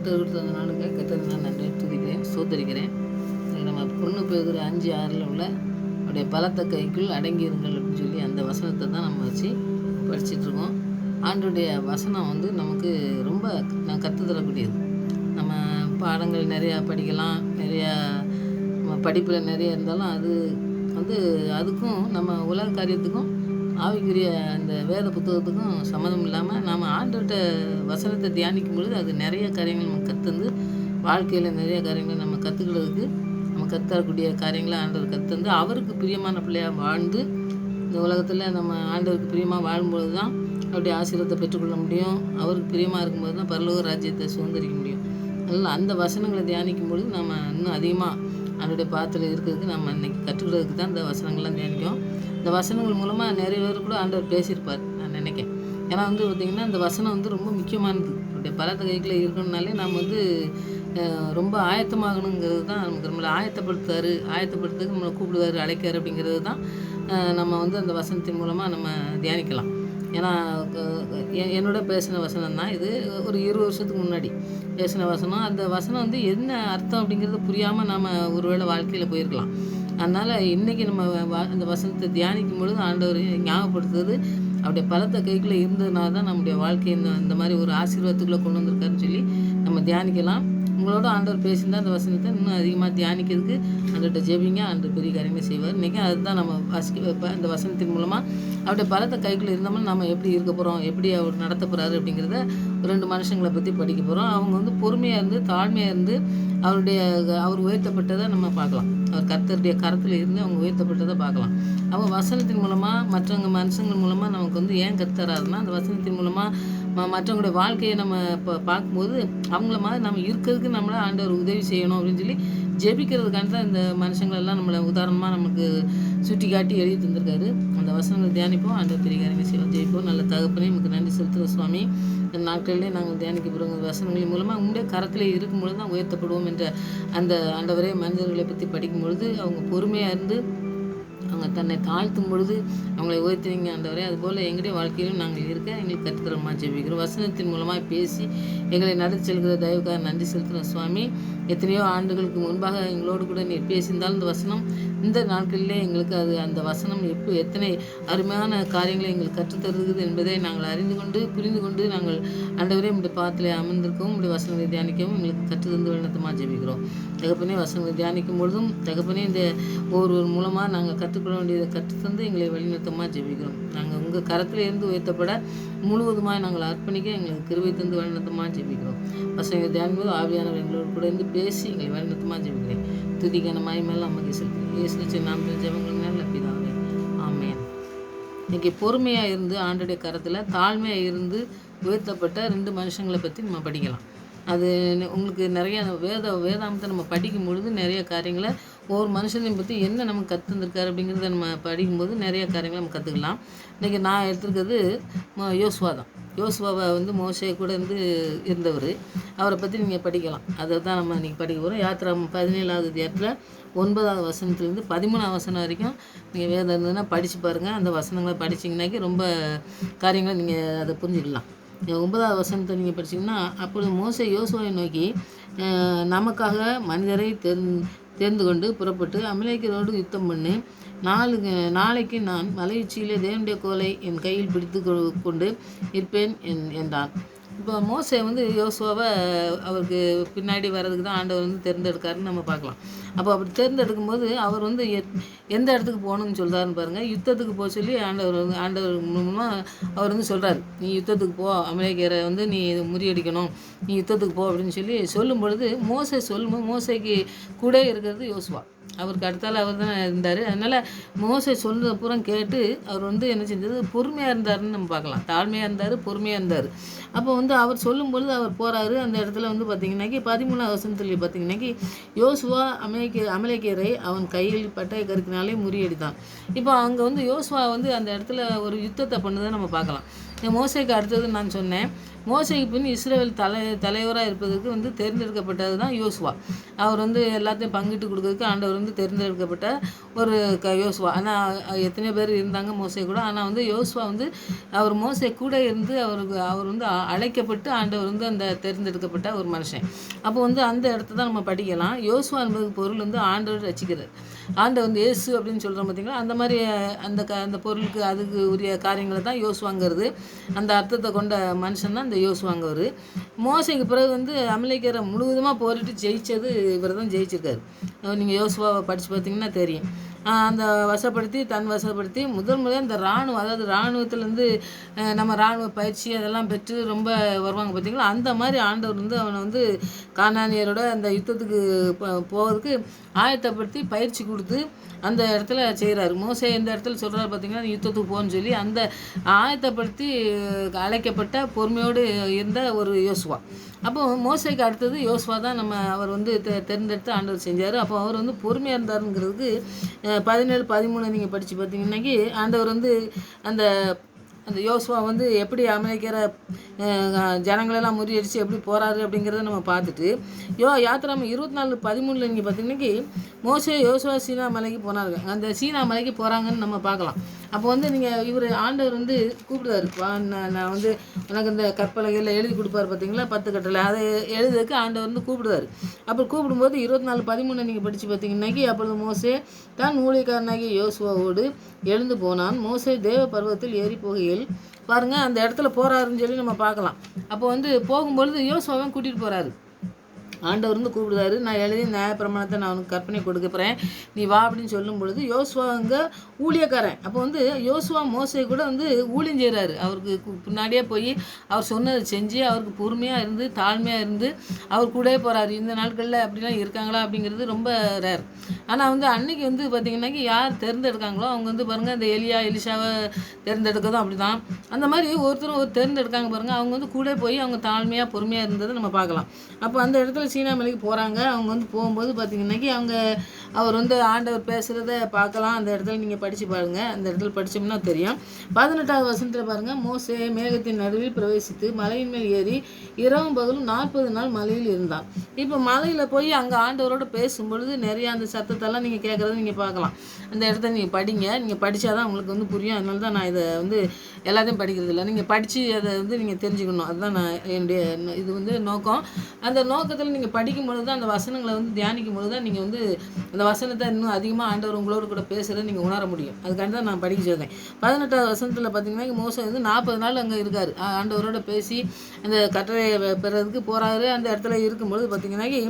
கர்த்தர் கொடுத்த நாளுங்க கர்த்தர் நான் நன்றி துதிக்கிறேன் சோதரிக்கிறேன். நம்ம 1 பேதுரு 5:6 உள்ள அவருடைய பலத்த கைக்குள் அடங்கியிருங்கள் அப்படின்னு சொல்லி அந்த வசனத்தை தான் நம்ம வச்சு படிச்சிட்ருக்கோம். ஆண்டுடைய வசனம் வந்து நமக்கு ரொம்ப கற்றுத்தரக்கூடியது. நம்ம பாடங்கள் நிறையா படிக்கலாம், நிறையா நம்ம படிப்பில் நிறைய இருந்தாலும் அது வந்து அதுக்கும் நம்ம உலக காரியத்துக்கும் ஆவிக்குரிய அந்த வேத புத்தகத்துக்கும் சம்மந்தம் இல்லாமல் நாம் ஆண்டவர்கிட்ட வசனத்தை தியானிக்கும் பொழுது அது நிறைய காரியங்கள் நம்ம கற்றுந்து வாழ்க்கையில் நிறைய காரியங்களை நம்ம கற்றுக்கிறதுக்கு நம்ம கற்றுக்கூடிய காரியங்களை ஆண்டவர் கற்றுந்து அவருக்கு பிரியமான பிள்ளையாக வாழ்ந்து இந்த உலகத்தில் நம்ம ஆண்டவருக்கு பிரியமாக வாழும்பொழுது தான் அவருடைய ஆசீர்வாதத்தை பெற்றுக்கொள்ள முடியும். அவருக்கு பிரியமாக இருக்கும்போது தான் பரலோக ராஜ்யத்தை சுதந்திரிக்க முடியும். அதனால் அந்த வசனங்களை தியானிக்கும் பொழுது நம்ம இன்னும் அதிகமாக அவருடைய பாத்தில் இருக்கிறதுக்கு நம்ம இன்றைக்கி கற்றுக்கிறதுக்கு தான் இந்த வசனங்கள்லாம் தியானிக்கும். இந்த வசனங்கள் மூலமாக நிறைய பேர் கூட ஆண்டவர் பேசியிருப்பார் நான் நினைக்கிறேன். ஏன்னா வந்து பார்த்திங்கன்னா இந்த வசனம் வந்து ரொம்ப முக்கியமானது. அவருடைய பலத்த கைக்கில் இருக்கணும்னாலே நம்ம வந்து ரொம்ப ஆயத்தமாகணுங்கிறது தான் நமக்கு நம்மளை ஆயத்தப்படுத்துறதுக்கு நம்மளை கூப்பிடுவார், அழைக்கார் அப்படிங்கிறது தான் நம்ம வந்து அந்த வசனத்தின் மூலமாக நம்ம தியானிக்கலாம். ஏன்னா என்னோட பேசின வசனம் தான் இது. ஒரு 20 வருஷத்துக்கு முன்னாடி பேசின வசனம். அந்த வசனம் வந்து என்ன அர்த்தம் அப்படிங்கிறது புரியாமல் நம்ம ஒருவேளை வாழ்க்கையில் போயிருக்கலாம். அதனால் இன்றைக்கி நம்ம அந்த வசனத்தை தியானிக்கும் பொழுது ஆண்டவர் ஞாபகப்படுத்துறது அவருடைய பலத்த கைக்குள்ளே இருந்ததுனால தான் நம்முடைய வாழ்க்கையை இந்த மாதிரி ஒரு ஆசீர்வாதத்துக்குள்ளே கொண்டு வந்திருக்காருன்னு சொல்லி நம்ம தியானிக்கலாம். உங்களோட ஆண்டவர் பேசியிருந்தால் அந்த வசனத்தை இன்னும் அதிகமாக தியானிக்கிறதுக்கு ஆண்டவர்கிட்ட ஜெபிங்க, ஆண்டவர் பெரிய காரியங்களை செய்வார். இன்றைக்கி அதுதான் நம்ம இந்த வசனத்தின் மூலமாக அவருடைய பலத்த கைக்குள்ளே இருந்தோம்னா நம்ம எப்படி இருக்க போகிறோம், எப்படி அவர் நடத்த போகிறாரு அப்படிங்கிறத 2 மனுஷங்களை பற்றி படிக்க போகிறோம். அவங்க வந்து பொறுமையாக இருந்து தாழ்மையாக இருந்து அவர் உயர்த்தப்பட்டதை நம்ம பார்க்கலாம். அவர் கர்த்தருடைய கரத்தில் இருந்து அவங்க உயர்த்தப்பட்டதை பார்க்கலாம். அவங்க வசனத்தின் மூலமாக மற்றவங்க மனுஷங்கள் மூலமாக நமக்கு வந்து ஏன் கர்த்தராருன்னா அந்த வசனத்தின் மூலமாக மற்றவங்களுடைய வாழ்க்கையை நம்ம இப்போ பார்க்கும்போது அவங்கள மாதிரி நம்ம இருக்கிறதுக்கு நம்மளை ஆண்டவர் உதவி செய்யணும் அப்படின்னு சொல்லி ஜெபிக்கிறதுக்கான தான் இந்த மனுஷங்களெல்லாம் நம்மளை உதாரணமாக நமக்கு சுட்டி காட்டி எழுதி தந்திருக்காரு. அந்த வசனங்களை தியானிப்போம், ஆண்டவர் பெரிய காரியங்களை செய்வோம், ஜெயிப்போம். நல்ல தகப்பனே நமக்கு நன்றி செலுத்துகிற சுவாமி. இந்த நாட்களிலே நாங்கள் தியானிக்க போகிறோம் வசனங்களின் மூலமாக உங்களுடைய கரத்தில் இருக்கும்பொழுது தான் உயர்த்தப்படுவோம் என்ற அந்த ஆண்டவரே மனிதர்களை பற்றி படிக்கும் பொழுது அவங்க பொறுமையாக இருந்து அவங்க தன்னை தாழ்த்தும் பொழுது அவங்களை உயர்த்துவீங்க ஆண்டவரே. அதுபோல் எங்களுடைய வாழ்க்கையிலும் நாங்கள் இருக்க எங்களுக்கு கற்றுத்தரமாக ஜெபிக்கிறோம். வசனத்தின் மூலமாக பேசி எங்களை நடத்தி செல்கிற தயவுக்காக நன்றி செலுத்துகிறோம் சுவாமி. எத்தனையோ ஆண்டுகளுக்கு முன்பாக எங்களோடு கூட நீர் பேசியிருந்தாலும் இந்த வசனம் இந்த நாட்களிலே எங்களுக்கு அந்த வசனம் எத்தனை அருமையான காரியங்களை எங்களுக்கு கற்றுத்தருகிறது என்பதை நாங்கள் அறிந்து கொண்டு புரிந்து கொண்டு நாங்கள் ஆண்டவரே உங்களுடைய பாதத்தில் அமர்ந்திருக்கவும் உங்களுடைய வசனங்களை தியானிக்கவும் எங்களுக்கு கற்றுத்தந்து வழிநடத்தமாக ஜெபிக்கிறோம். தகப்பனே வசனங்களை தியானிக்கும் பொழுதும் தகப்பனே இந்த ஒவ்வொரு மூலமாக நாங்கள் கற்றுக்கொள்ள வேண்டியதை கற்றுத்தந்து எங்களை வழிநடத்தமாக ஜெபிக்கிறோம். நாங்கள் உங்கள் கரத்தில் இருந்து உயர்த்தப்பட முழுவதுமாக நாங்கள் அர்ப்பணிக்க எங்களுக்கு கிருபை தந்து வழிநடத்தமாக ஜெபிக்கிறோம். வசனங்களை தியானிக்கும்போது ஆவியானவர் எங்களோடு கூட இருந்து பேசி எங்களை வழிநடத்தமாக ஜெபிக்கிறேன். துதிக்கான மாய்மேல் நமக்கு செலுத்துகிறேன். இயேசு நாமத்தில் ஜெபங்கள் நல்ல பிதாவே, ஆமென். இன்றைக்கி பொறுமையாக இருந்து ஆண்டுடைய கரத்தில் தாழ்மையாக இருந்து உயர்த்தப்பட்ட 2 மனுஷங்களை பற்றி நம்ம படிக்கலாம். அது உங்களுக்கு நிறைய வேதாமத்தை நம்ம படிக்கும் பொழுது நிறைய காரியங்களை ஒவ்வொரு மனுஷனையும் பற்றி என்ன நமக்கு கற்றுருந்துருக்காரு அப்படிங்கிறத நம்ம படிக்கும்போது நிறைய காரியங்களை நம்ம கற்றுக்கலாம். இன்றைக்கி நான் எடுத்துருக்கிறது யோசுவா தான். யோசுவாவை வந்து மோசே கூட இருந்தவர். அவரை பற்றி நீங்கள் படிக்கலாம். அதை தான் நம்ம இன்றைக்கி படிக்க போகிறோம். யாத்திராகமம் 17வது அதிகாரத்தில் 9வது வசனத்துலேருந்து 13வது வசனம் வரைக்கும் நீங்கள் வேதம் இருந்ததுன்னா படித்து பாருங்கள். அந்த வசனங்களை படிச்சிங்கனாக்கி ரொம்ப காரியங்களை நீங்கள் அதை புரிஞ்சுக்கலாம். 9வது வசனத்தை நீங்கள் படிச்சிங்கன்னா, அப்பொழுது மோசே யோசுவாவை நோக்கி, நமக்காக மனிதரை தேர்ந்து கொண்டு புறப்பட்டு அமலேக்கியரோடு யுத்தம் பண்ணி நாளைக்கு நான் மலையுச்சியிலே தேவனுடைய கோலை என் கையில் பிடித்து கொண்டு இருப்பேன் என்றான். இப்போ மோசே வந்து யோசுவாவை அவருக்கு பின்னாடி வர்றதுக்கு தான் ஆண்டவர் வந்து தேர்ந்தெடுக்காருன்னு நம்ம பார்க்கலாம். அப்போ அப்படி தேர்ந்தெடுக்கும் போது அவர் வந்து எந்த இடத்துக்கு போகணும்னு சொல்கிறாருன்னு பாருங்கள். யுத்தத்துக்கு போக சொல்லி ஆண்டவர் மூலமாக அவர் வந்து சொல்கிறார், நீ யுத்தத்துக்கு போ, அமலேக்கியரை வந்து நீ முறியடிக்கணும், நீ யுத்தத்துக்கு போ அப்படின்னு சொல்லி சொல்லும் பொழுது மோசேக்கு கூட இருக்கிறது யோசுவா. அவருக்கு அடுத்தால அவர் தான் இருந்தார். அதனால் மோசே சொல்கிறத பூரா கேட்டு அவர் வந்து என்ன செஞ்சது, பொறுமையாக இருந்தாருன்னு நம்ம பார்க்கலாம். தாழ்மையாக இருந்தார், பொறுமையாக இருந்தார். அப்போ வந்து அவர் சொல்லும்பொழுது அவர் போகிறாரு. அந்த இடத்துல வந்து பார்த்திங்கனாக்கி 13வது வசனத்துல பார்த்திங்கனாக்கி யோசுவா அமலேக்கியரை அவன் கையில் பட்டய கருக்கினாலே முறியடித்தான். இப்போ அங்கே வந்து யோசுவா வந்து அந்த இடத்துல ஒரு யுத்தத்தை பண்ணதை நம்ம பார்க்கலாம். மோசேக்கு அடுத்தது நான் சொன்னேன். மோசேக்கு பின் இஸ்ரவேல் தலைவராக இருப்பதற்கு வந்து தேர்ந்தெடுக்கப்பட்டது தான் யோசுவா. அவர் வந்து எல்லாத்தையும் பங்கிட்டு கொடுக்கறதுக்கு ஆண்டவர் வந்து தேர்ந்தெடுக்கப்பட்ட ஒரு யோசுவா. ஆனால் எத்தனையோ பேர் இருந்தாங்க மோசே கூட. ஆனால் வந்து யோசுவா வந்து அவர் மோசே கூட இருந்து அவர் வந்து அழைக்கப்பட்டு ஆண்டவர் வந்து அந்த தேர்ந்தெடுக்கப்பட்ட ஒரு மனுஷன். அப்போ வந்து அந்த இடத்த தான் நம்ம படிக்கலாம். யோசுவா என்பதுக்கு பொருள் வந்து ஆண்டவர் ரசிக்கிறார். ஆண்டவர் வந்து இயேசு அப்படின்னு சொல்கிறோம் பார்த்தீங்களா, அந்த மாதிரி அந்த பொருளுக்கு அதுக்கு உரிய காரியங்களை தான் யோசுவாங்கிறது. அந்த அர்த்தத்தை கொண்ட மனுஷன் தான் இந்த யோசுவாங்கவர். மோசைக்கு பிறகு வந்து அமலேக்கியரை முழுவதுமாக போரிட்டு ஜெயித்தது இவர் தான் ஜெயிச்சிருக்காரு. நீங்கள் யோசுவாவை படித்து பார்த்தீங்கன்னா தெரியும். அந்த தன் வசப்படுத்தி முதல் முறையாக இந்த இராணுவம், அதாவது இராணுவத்துலேருந்து நம்ம இராணுவ பயிற்சி அதெல்லாம் பெற்று ரொம்ப வருவாங்க பார்த்தீங்களா, அந்த மாதிரி ஆண்டவர் வந்து அவனை வந்து கானானியரோட அந்த யுத்தத்துக்கு போகிறதுக்கு ஆயத்தப்படுத்தி பயிற்சி கொடுத்து அந்த இடத்துல செய்கிறாரு. மோசே இந்த இடத்துல சொல்கிறாரு பார்த்தீங்கன்னா, யுத்தத்துக்கு போகணும்னு சொல்லி அந்த ஆயத்தப்படுத்தி அழைக்கப்பட்ட பொறுமையோடு இருந்த ஒரு யோசுவா. அப்போ மோசைக்கு அடுத்தது யோசுவா தான் அவர் வந்து தேர்ந்தெடுத்து ஆண்டவர் செஞ்சார். அப்போ அவர் வந்து பொறுமையாக இருந்தாருங்கிறதுக்கு 17, 13 நீங்கள் படித்து பார்த்தீங்கன்னாக்கி ஆண்டவர் வந்து அந்த அந்த யோசுவா வந்து எப்படி அமெரிக்கிற ஜனங்களெல்லாம் முறியடித்து எப்படி போகிறாரு அப்படிங்கிறத நம்ம பார்த்துட்டு யாத்திராம 24, 13 நீங்கள் பார்த்தீங்கன்னாக்கி மோசே யோசுவா சீனா மலைக்கு போனாங்க. அந்த சீனா மலைக்கு போகிறாங்கன்னு நம்ம பார்க்கலாம். அப்போ வந்து நீங்கள் இவர் ஆண்டவர் வந்து கூப்பிடுவார். நான் வந்து உனக்கு இந்த கற்பலகையில் எழுதி கொடுப்பார் பார்த்தீங்களா, 10 கட்டளை, அதை எழுதுறதுக்கு ஆண்டவர் வந்து கூப்பிடுவார். அப்போ கூப்பிடும்போது 24, 13 நீங்கள் படித்து பார்த்தீங்கன்னாக்கி அப்பொழுது மோசே தான் ஊழியக்காரனாகி யோசுவாவோடு எழுந்து போனான். மோசே தேவ பர்வத்தில் ஏறி போகையில் பாருங்கள் அந்த இடத்துல போகிறாருன்னு சொல்லி நம்ம பார்க்கலாம். அப்போ வந்து போகும்பொழுது யோசுவாவை கூட்டிகிட்டு போகிறாரு. ஆண்டவர் வந்து கூப்பிடுதாரு. நான் எழுதி நியாயப்பிரமாணத்தை நான் அவனுக்கு கற்பனை கொடுக்க போகிறேன், நீ வா அப்படின்னு சொல்லும் பொழுது யோசுவாங்க ஊழியக்காரன். அப்போ வந்து யோசுவா மோசே கூட வந்து ஊழியம் செய்கிறாரு. அவருக்கு பின்னாடியே போய் அவர் சொன்னதை செஞ்சு அவருக்கு பொறுமையாக இருந்து தாழ்மையாக இருந்து அவர் கூட போகிறாரு. இந்த நாட்களில் அப்படிலாம் இருக்காங்களா அப்படிங்கிறது ரொம்ப ரேர். ஆனால் வந்து அன்னைக்கு வந்து பார்த்திங்கன்னாக்கி யார் தேர்ந்தெடுக்காங்களோ அவங்க வந்து பாருங்கள், இந்த எலிஷாவை தேர்ந்தெடுக்கதும் அப்படி தான். அந்த மாதிரி ஒருத்தரும் தேர்ந்தெடுக்காங்க பாருங்கள், அவங்க வந்து கூட போய் அவங்க தாழ்மையாக பொறுமையாக இருந்ததை நம்ம பார்க்கலாம். அப்போ அந்த இடத்துல சீனா மலைக்கு போகிறாங்க. அவங்க வந்து போகும்போது பார்த்திங்கன்னாக்கி அவர் வந்து ஆண்டவர் பேசுகிறத பார்க்கலாம். அந்த இடத்துல நீங்கள் படித்து பாருங்கள். அந்த இடத்துல படித்தோம்னா தெரியும். 18வது வசனத்தில் பாருங்கள், மோசே மேகத்தின் நடுவில் பிரவேசித்து மலையின் மேல் ஏறி இரவும் பகலும் 40 நாள் மலையில் இருந்தான். இப்போ மலையில் போய் அங்கே ஆண்டவரோடு பேசும்பொழுது நிறையா அந்த சத்தத்தெல்லாம் நீங்கள் கேட்குறத நீங்கள் பார்க்கலாம். அந்த இடத்த நீங்கள் படிங்க. நீங்கள் படித்தா தான் உங்களுக்கு வந்து புரியும். அதனால தான் நான் இதை வந்து எல்லாத்தையும் படிக்கிறது இல்லை. நீங்கள் படித்து அதை வந்து நீங்கள் தெரிஞ்சுக்கணும். அதுதான் நான் என்னுடைய இது வந்து நோக்கம். அந்த நோக்கத்தில் நீங்கள் படிக்கும்பொழுது தான் அந்த வசனங்களை வந்து தியானிக்கும் பொழுது தான் நீங்கள் வந்து அந்த வசனத்தை இன்னும் அதிகமாக ஆண்டவர் உங்களோட கூட பேசுகிறத நீங்கள் உணர முடியும். அதுக்காண்டி தான் நான் படிக்க சொல்கிறேன். 18வது வசனத்தில் பார்த்தீங்கன்னா மோசே வந்து 40 நாள் அங்கே இருக்கார். ஆண்டவரோட பேசி அந்த கட்டளையை பெறதுக்கு போகிறாரு. அந்த இடத்துல இருக்கும்பொழுது பார்த்தீங்கன்னாக்கி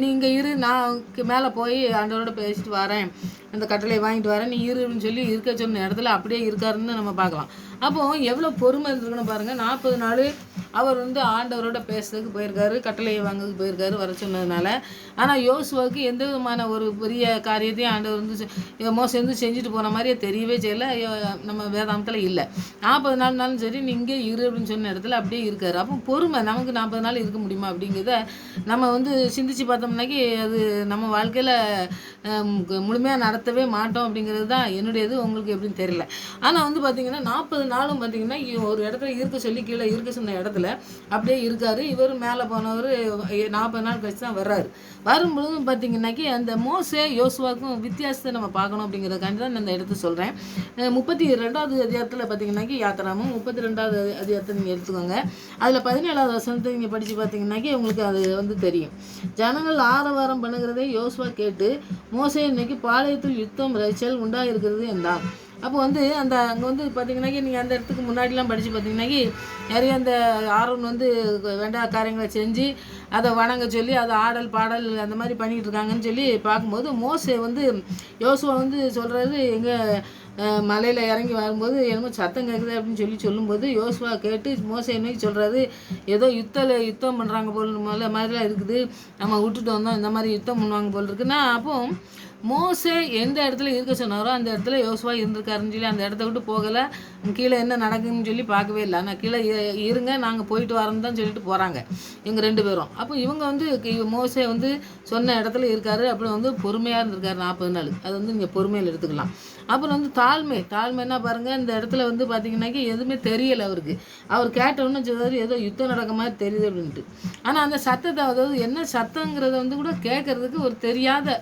நீங்கள் நான் மேலே போய் ஆண்டவரோட பேசிட்டு வரேன், அந்த கட்டளையை வாங்கிட்டு வரேன், நீ அப்படின்னு சொல்லி இருக்க சொன்ன இடத்துல அப்படியே இருக்காருன்னு நம்ம பார்க்கலாம். அப்போது எவ்வளோ பொறுமை இருந்திருக்குன்னு பாருங்கள். 40 நாள் அவர் வந்து ஆண்டவரோட பேசுறதுக்கு போயிருக்காரு, கட்டளையை வாங்கிறதுக்கு போயிருக்காரு வர சொன்னதுனால. ஆனால் யோசுவாவுக்கு எந்த விதமான ஒரு பெரிய காரியத்தையும் ஆண்டவர் வந்து மோசே வந்து செஞ்சுட்டு போன மாதிரியே தெரியவே செய்யலை. நம்ம வேதாந்தத்தில் இல்லை. 40 நாள்னாலும் சரி நீ இங்கே அப்படின்னு சொன்ன இடத்துல அப்படியே இருக்காரு. அப்போ பொறுமை, நமக்கு 40 நாள் இருக்க முடியுமா அப்படிங்கிறத நம்ம வந்து சிந்திச்சு பார்த்தோம்னாக்கி அது நம்ம வாழ்க்கையில் முழுமையாக நடத்தவே மாட்டோம் அப்படிங்கிறது தான் என்னுடையது. உங்களுக்கு எப்படின்னு தெரியல. ஆனால் வந்து பார்த்திங்கன்னா 40 நாளும் பார்த்திங்கன்னா ஒரு இடத்துல இருக்க சொல்லி கீழே இருக்க சொன்ன இடத்துல அப்படியே இருக்காரு. இவர் மேலே போனவர் 40 நாள் கழிச்சு தான் வர்றாரு. வரும்பொழுதும் பார்த்திங்கன்னாக்கி அந்த மோசே யோசுவாவுக்கும் வித்தியாசத்தை நம்ம பார்க்கணும் அப்படிங்கிறதுக்காண்டி தான் அந்த இடத்த சொல்கிறேன். 32வது அதிகாரத்தில் பார்த்திங்கன்னாக்கி யாத்திராமம் 32வது அதிகாரத்தை நீங்கள் எடுத்துக்கோங்க. அதில் 17வது வசனத்தை நீங்கள் படித்து பார்த்திங்கன்னாக்கி உங்களுக்கு அது வந்து தெரியும். ஜனங்கள் ஆரவாரம் பண்ணுகிறதை யோசுவா கேட்டு மோசே இன்னைக்கு பாளையத்தில் யுத்தம் இரைச்சல் உண்டாயிருக்கிறது என்றான். அப்போ வந்து அங்கே வந்து பார்த்திங்கன்னாக்கி நீங்கள் அந்த இடத்துக்கு முன்னாடிலாம் படித்து பார்த்திங்கன்னாக்கி நிறைய அந்த ஆர்வம் வந்து வேண்டாத காரியங்களை செஞ்சு அதை வணங்க சொல்லி அதை ஆடல் பாடல் அந்த மாதிரி பண்ணிகிட்டு இருக்காங்கன்னு சொல்லி பார்க்கும்போது மோசே வந்து யோசுவா வந்து சொல்கிறது எங்கள் மலையில் இறங்கி வரும்போது என்னமோ சத்தம் கேட்குது அப்படின்னு சொல்லும்போது யோசுவா கேட்டு மோசே என்னைக்கு சொல்கிறாரு, ஏதோ யுத்தம் பண்ணுறாங்க போல் மாதிரிலாம் இருக்குது, நம்ம விட்டுட்டு வந்தோம், இந்த மாதிரி யுத்தம் பண்ணுவாங்க போல் இருக்குன்னா. அப்போ மோசே எந்த இடத்துல இருக்க சொன்னாரோ அந்த இடத்துல யோசுவா இருந்திருக்காருன்னு சொல்லி அந்த இடத்த விட்டு போகலை. கீழே என்ன நடக்குதுன்னு சொல்லி பார்க்கவே இல்லை. ஆனால் கீழே இருங்க நாங்கள் போயிட்டு வரோன்னு தான் சொல்லிட்டு போகிறாங்க இவங்க 2 பேரும். அப்போ இவங்க வந்து மோசே வந்து சொன்ன இடத்துல இருக்காரு. அப்படி வந்து பொறுமையாக இருந்திருக்காரு 40 நாள். அது வந்து நீங்கள் பொறுமையில் எடுத்துக்கலாம். அப்புறம் வந்து தாழ்மைன்னா பாருங்கள், இந்த இடத்துல வந்து பார்த்திங்கனாக்கி எதுவுமே தெரியலை அவருக்கு. அவர் கேட்டவுடனே சொல்றாரு, ஏதோ யுத்தம் நடக்க மாதிரி தெரியுது அப்படின்ட்டு. ஆனால் அந்த சத்தத்தை, அதாவது என்ன சத்தங்கிறத வந்து கூட கேட்கறதுக்கு ஒரு தெரியாத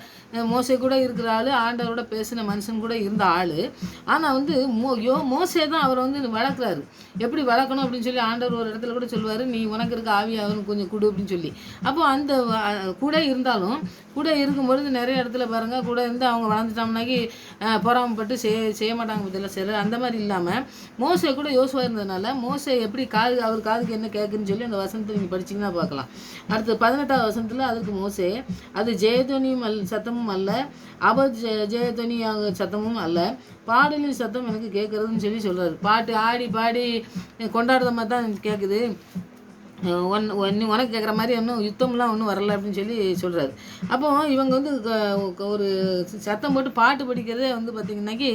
மோசே கூட இருக்கிற ஆள், ஆண்டவரோட பேசின மனுஷன் கூட இருந்த ஆள். ஆனால் வந்து மோசே தான் அவரை வந்து வளர்க்குறாரு. எப்படி வளர்க்கணும் அப்படின்னு சொல்லி ஆண்டவர் ஒரு இடத்துல கூட சொல்லுவார், நீ உனக்கு இருக்க ஆவி அவனுக்கு கொஞ்சம் கொடு அப்படின்னு சொல்லி. அப்போ அந்த கூட இருந்தாலும், கூட இருக்கும்பொழுது நிறைய இடத்துல பாருங்கள், கூட இருந்து அவங்க வளர்ந்துட்டோம்னாக்கி பொறாமப்பட்டு செய்ய மாட்டாங்க பற்றில சிலர். அந்த மாதிரி இல்லாமல் மோசே கூட யோசுவா இருந்ததுனால மோசே எப்படி அவர் காதுக்கு என்ன கேட்குன்னு சொல்லி அந்த வசனத்தை நீங்கள் படிச்சிங்கன்னா பார்க்கலாம். அடுத்து 18வது வசனத்தில் அதுக்கு மோசே, அது ஜெயத்வனியும் சத்தமும் அல்ல, ஜெயத்வனி சத்தமும் அல்ல, பாடலின் சத்தம் எனக்கு கேட்குறதுன்னு சொல்லி சொல்கிறாரு. பாட்டு ஆடி பாடி கொண்டாடுற மாதிரி தான் கேட்குது, உனக்கு கேட்குற மாதிரி ஒன்றும் யுத்தம்லாம் ஒன்றும் வரல அப்படின்னு சொல்லி சொல்கிறாரு. அப்போ இவங்க வந்து ஒரு சத்தம் போட்டு பாட்டு படிக்கிறதே வந்து பார்த்திங்கனாக்கி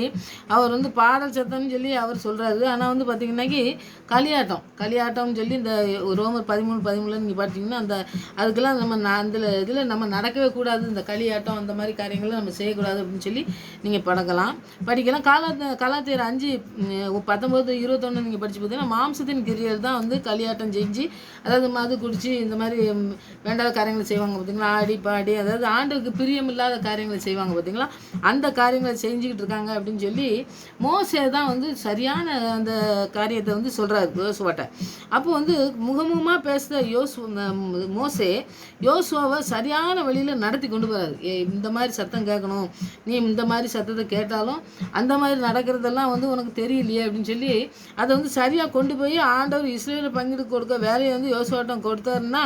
அவர் வந்து பாடல் சத்தம்னு சொல்லி அவர் சொல்கிறாரு. ஆனால் வந்து பார்த்திங்கனாக்கி களியாட்டம்னு சொல்லி இந்த ரோமர் 13:13 நீங்கள் பார்த்தீங்கன்னா அதுக்கெல்லாம் நம்ம இதில் நம்ம நடக்கவே கூடாது, இந்த களியாட்டம் அந்த மாதிரி காரியங்களை நம்ம செய்யக்கூடாது அப்படின்னு சொல்லி நீங்கள் படிக்கலாம். கலாத்தியர் 5:19-21 நீங்கள் படித்து பார்த்தீங்கன்னா மாம்சத்தின் கிரியல் தான் வந்து களியாட்டம் செஞ்சு, அதாவது மது குடித்து இந்த மாதிரி வேண்டாத காரியங்களை செய்வாங்க பார்த்தீங்களா, ஆடி பாடி, அதாவது ஆண்டுக்கு பிரியமில்லாத காரியங்களை செய்வாங்க பார்த்தீங்களா, அந்த காரியங்களை செஞ்சுக்கிட்டு இருக்காங்க அப்படின்னு சொல்லி மோசே தான் வந்து சரியான அந்த காரியத்தை வந்து சொல்கிறாரு யோசுவாட்ட. அப்போ வந்து முகமுகமாக பேசுகிற மோசே யோசுவாவை சரியான வழியில் நடத்தி கொண்டு போகிறாரு. இந்த மாதிரி சத்தம் கேட்கணும், நீ இந்த மாதிரி சத்தத்தை கேட்டாலும் அந்த மாதிரி நடக்கிறதெல்லாம் வந்து உனக்கு தெரியலையே அப்படின்னு சொல்லி அதை வந்து சரியாக கொண்டு போய் ஆண்டவர் இஸ்ரேலை பங்கிட்டு கொடுக்க வேலையை வந்து யோசுவாட்டம் கொடுத்தாருன்னா,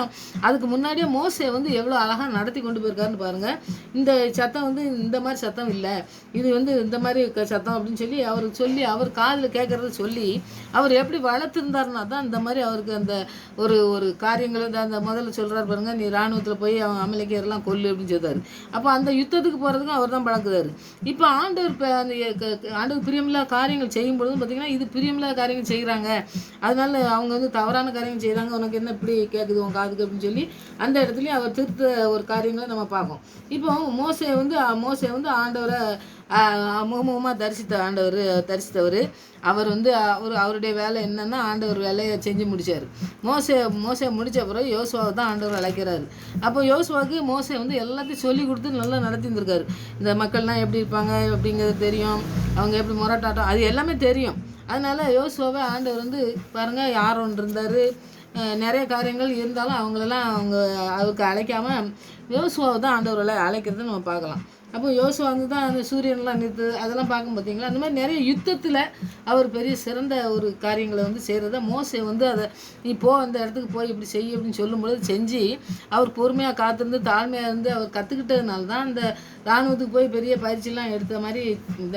அதுக்கு முன்னாடியே மோசே வந்து எவ்வளோ அழகாக நடத்தி கொண்டு போயிருக்காருன்னு பாருங்கள். இந்த சத்தம் வந்து இந்த மாதிரி சத்தம் இல்லை, இது வந்து இந்த மாதிரி சத்தம் அப்படின்னு சொல்லி அவருக்கு சொல்லி அவர் காதில் கேட்குறத சொல்லி அவர் எப்படி வளர்த்துருந்தாருன்னா தான் இந்த மாதிரி அவருக்கு அந்த ஒரு காரியங்கள் அந்த முதல்ல சொல்கிறார் பாருங்கள், நீ இராணுவத்தில் போய் அவன் அமலேக்கியர்லாம் கொல்லு அப்படின்னு சொல்கிறாரு. அப்போ அந்த யுத்தத்துக்கு போகிறதுக்கும் அவர் தான் பழக்குறாரு. இப்போ ஆண்டவர் பிரியமில்லாத காரியங்கள் செய்யும் பொழுதும் பார்த்திங்கன்னா இது பிரியமில்லாத காரியங்கள் செய்கிறாங்க, அதனால அவங்க வந்து தவறான காரியங்கள் செய்கிறாங்க, உனக்கு என்ன இப்படி கேட்குது உன் காதுக்கு அப்படின்னு சொல்லி அந்த இடத்துலையும் அவர் திருத்த ஒரு காரியங்களை நம்ம பார்ப்போம். இப்போ மோசே வந்து ஆண்டவரை முகமுகமாக தரிசித்தவர். அவர் வந்து அவருடைய வேலை என்னன்னா ஆண்டவர் வேலையை செஞ்சு முடித்தார். மோசே முடித்த பிறகு யோசுவாவை தான் ஆண்டவர் அழைக்கிறாரு. அப்போ யோசுவாவுக்கு மோசே வந்து எல்லாத்தையும் சொல்லி கொடுத்து நல்லா நடத்தியிருந்திருக்காரு. இந்த மக்கள்லாம் எப்படி இருப்பாங்க அப்படிங்கிறது தெரியும், அவங்க எப்படி முரட்டாட்டம் அது எல்லாமே தெரியும். அதனால் யோசுவாவை ஆண்டவர் வந்து பாருங்கள், ஆரோன் இருந்தார், நிறைய காரியங்கள் இருந்தாலும் அவங்களெல்லாம் அவருக்கு அழைக்காமல் யோசுவாவை தான் ஆண்டவர்களை அழைக்கிறத நம்ம பார்க்கலாம். அப்போ யோசுவா வந்து தான் அந்த சூரியன்லாம் நிறுத்து அதெல்லாம் பார்க்கும் பார்த்தீங்களா. அந்த மாதிரி நிறைய யுத்தத்தில் அவர் பெரிய சிறந்த ஒரு காரியங்களை வந்து செய்கிறத மோசே வந்து அதை நீ அந்த இடத்துக்கு போய் இப்படி செய்ய அப்படின்னு சொல்லும்பொழுது செஞ்சு அவர் பொறுமையாக காத்திருந்து தாழ்மையாக இருந்து அவர் கற்றுக்கிட்டதுனால தான் அந்த இராணுவத்துக்கு போய் பெரிய பயிற்சியெல்லாம் எடுத்த மாதிரி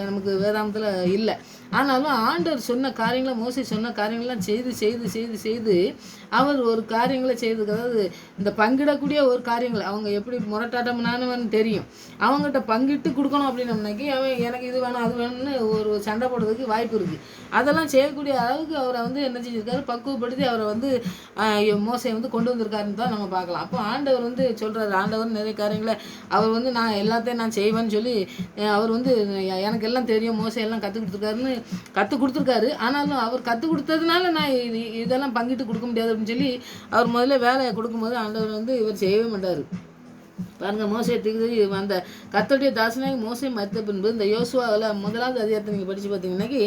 நமக்கு வேதாந்தத்தில் இல்லை. ஆனாலும் ஆண்டவர் சொன்ன காரியங்களை மோசே சொன்ன காரியங்கள்லாம் செய்து அவர் ஒரு காரியங்களை செய்ததுக்கு, அதாவது இந்த பங்கிடக்கூடிய ஒரு காரியங்கள் அவங்க எப்படி முரட்டாட்டம்னானு தெரியும், அவங்ககிட்ட பங்கிட்டு கொடுக்கணும் அப்படின்னம்னாக்கி அவன் எனக்கு இது வேணும் அது வேணும்னு ஒரு சண்டை போடுறதுக்கு வாய்ப்பு இருக்குது. அதெல்லாம் செய்யக்கூடிய அளவுக்கு அவரை வந்து என்ன செஞ்சுருக்காரு, பக்குவப்படுத்தி அவரை வந்து மோசை வந்து கொண்டு வந்திருக்காருன்னு தான் நம்ம பார்க்கலாம். அப்போ ஆண்டவர் வந்து சொல்கிறாரு, ஆண்டவர் நிறைய காரியங்களை அவர் வந்து நான் எல்லாத்தையும் நான் செய்வேன்னு சொல்லி அவர் வந்து எனக்கு எல்லாம் தெரியும் மோசையெல்லாம் கற்றுக் கொடுத்துருக்காரு. ஆனாலும் அவர் கற்றுக் கொடுத்ததுனால நான் இதெல்லாம் பங்கிட்டு கொடுக்க முடியாது அப்படின்னு சொல்லி அவர் முதல்ல வேலையை கொடுக்கும்போது ஆண்டவர் வந்து இவர் செய்யவே மாட்டார். பாருங்கள், மோசே அந்த கர்த்தருடைய தாசனாகி மோசை மறித்த பின்பு இந்த யோசுவாவில் 1வது அதிகாரத்தை நீங்கள் படித்து பார்த்தீங்கன்னாக்கி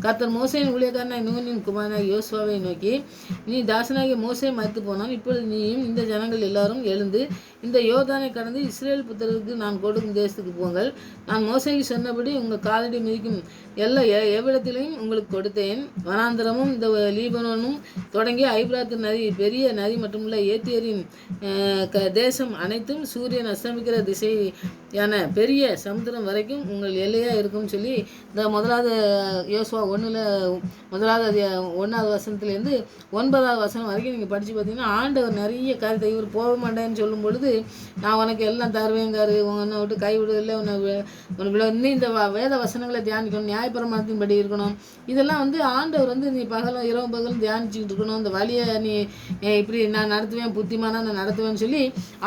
கர்த்தர் மோசையின் ஊழியக்காரனாக நூனின் குமாரனாக யோசுவாவை நோக்கி, நீ தாசனாகி மோசை மறித்து போனால் இப்பொழுது நீயும் இந்த ஜனங்கள் எல்லாரும் எழுந்து இந்த யோர்தானை கடந்து இஸ்ரேல் புத்திரருக்கு நான் கொடுக்கும் தேசத்துக்கு போங்கள். நான் மோசைக்கு சொன்னபடி உங்கள் காலடி மிதிக்கும் எல்லா எவ்விடத்திலையும் உங்களுக்கு கொடுத்தேன். வனாந்தரமும் இந்த லீபனோனும் தொடங்கி ஐபிராத்து நதி பெரிய நதி மட்டுமல்ல ஏத்தியரின் தேசம் அனைத்தும் சூரியன் அஸ்தமிக்கிற திசையான பெரிய சமுத்திரம் வரைக்கும் உங்கள் எல்லையாக இருக்கும்னு சொல்லி இந்த 1வது யோசுவா 1வது வசனத்துலேருந்து 9வது வசனம் வரைக்கும் நீங்கள் படித்து பார்த்தீங்கன்னா ஆண்டவர் நிறைய காரியத்தை இவர் போக மாட்டேன்னு சொல்லும் பொழுது நான் உனக்கு எல்லாம் தருவேங்காரு, உன்னை விட்டு கைவிடுதில்லை, உனக்கு இந்த வேத வசனங்களை தியானிக்கணும், நியாயப்பிரமாணத்தின் படி இருக்கணும். இதெல்லாம் வந்து ஆண்டவர் வந்து நீ இரவு பகலும் தியானிச்சுக்கிட்டு இருக்கணும். இந்த வழியை நீ இப்படி நான் நடத்துவேன், புத்திமானா நான் நடத்துவேன்னு சொல்லி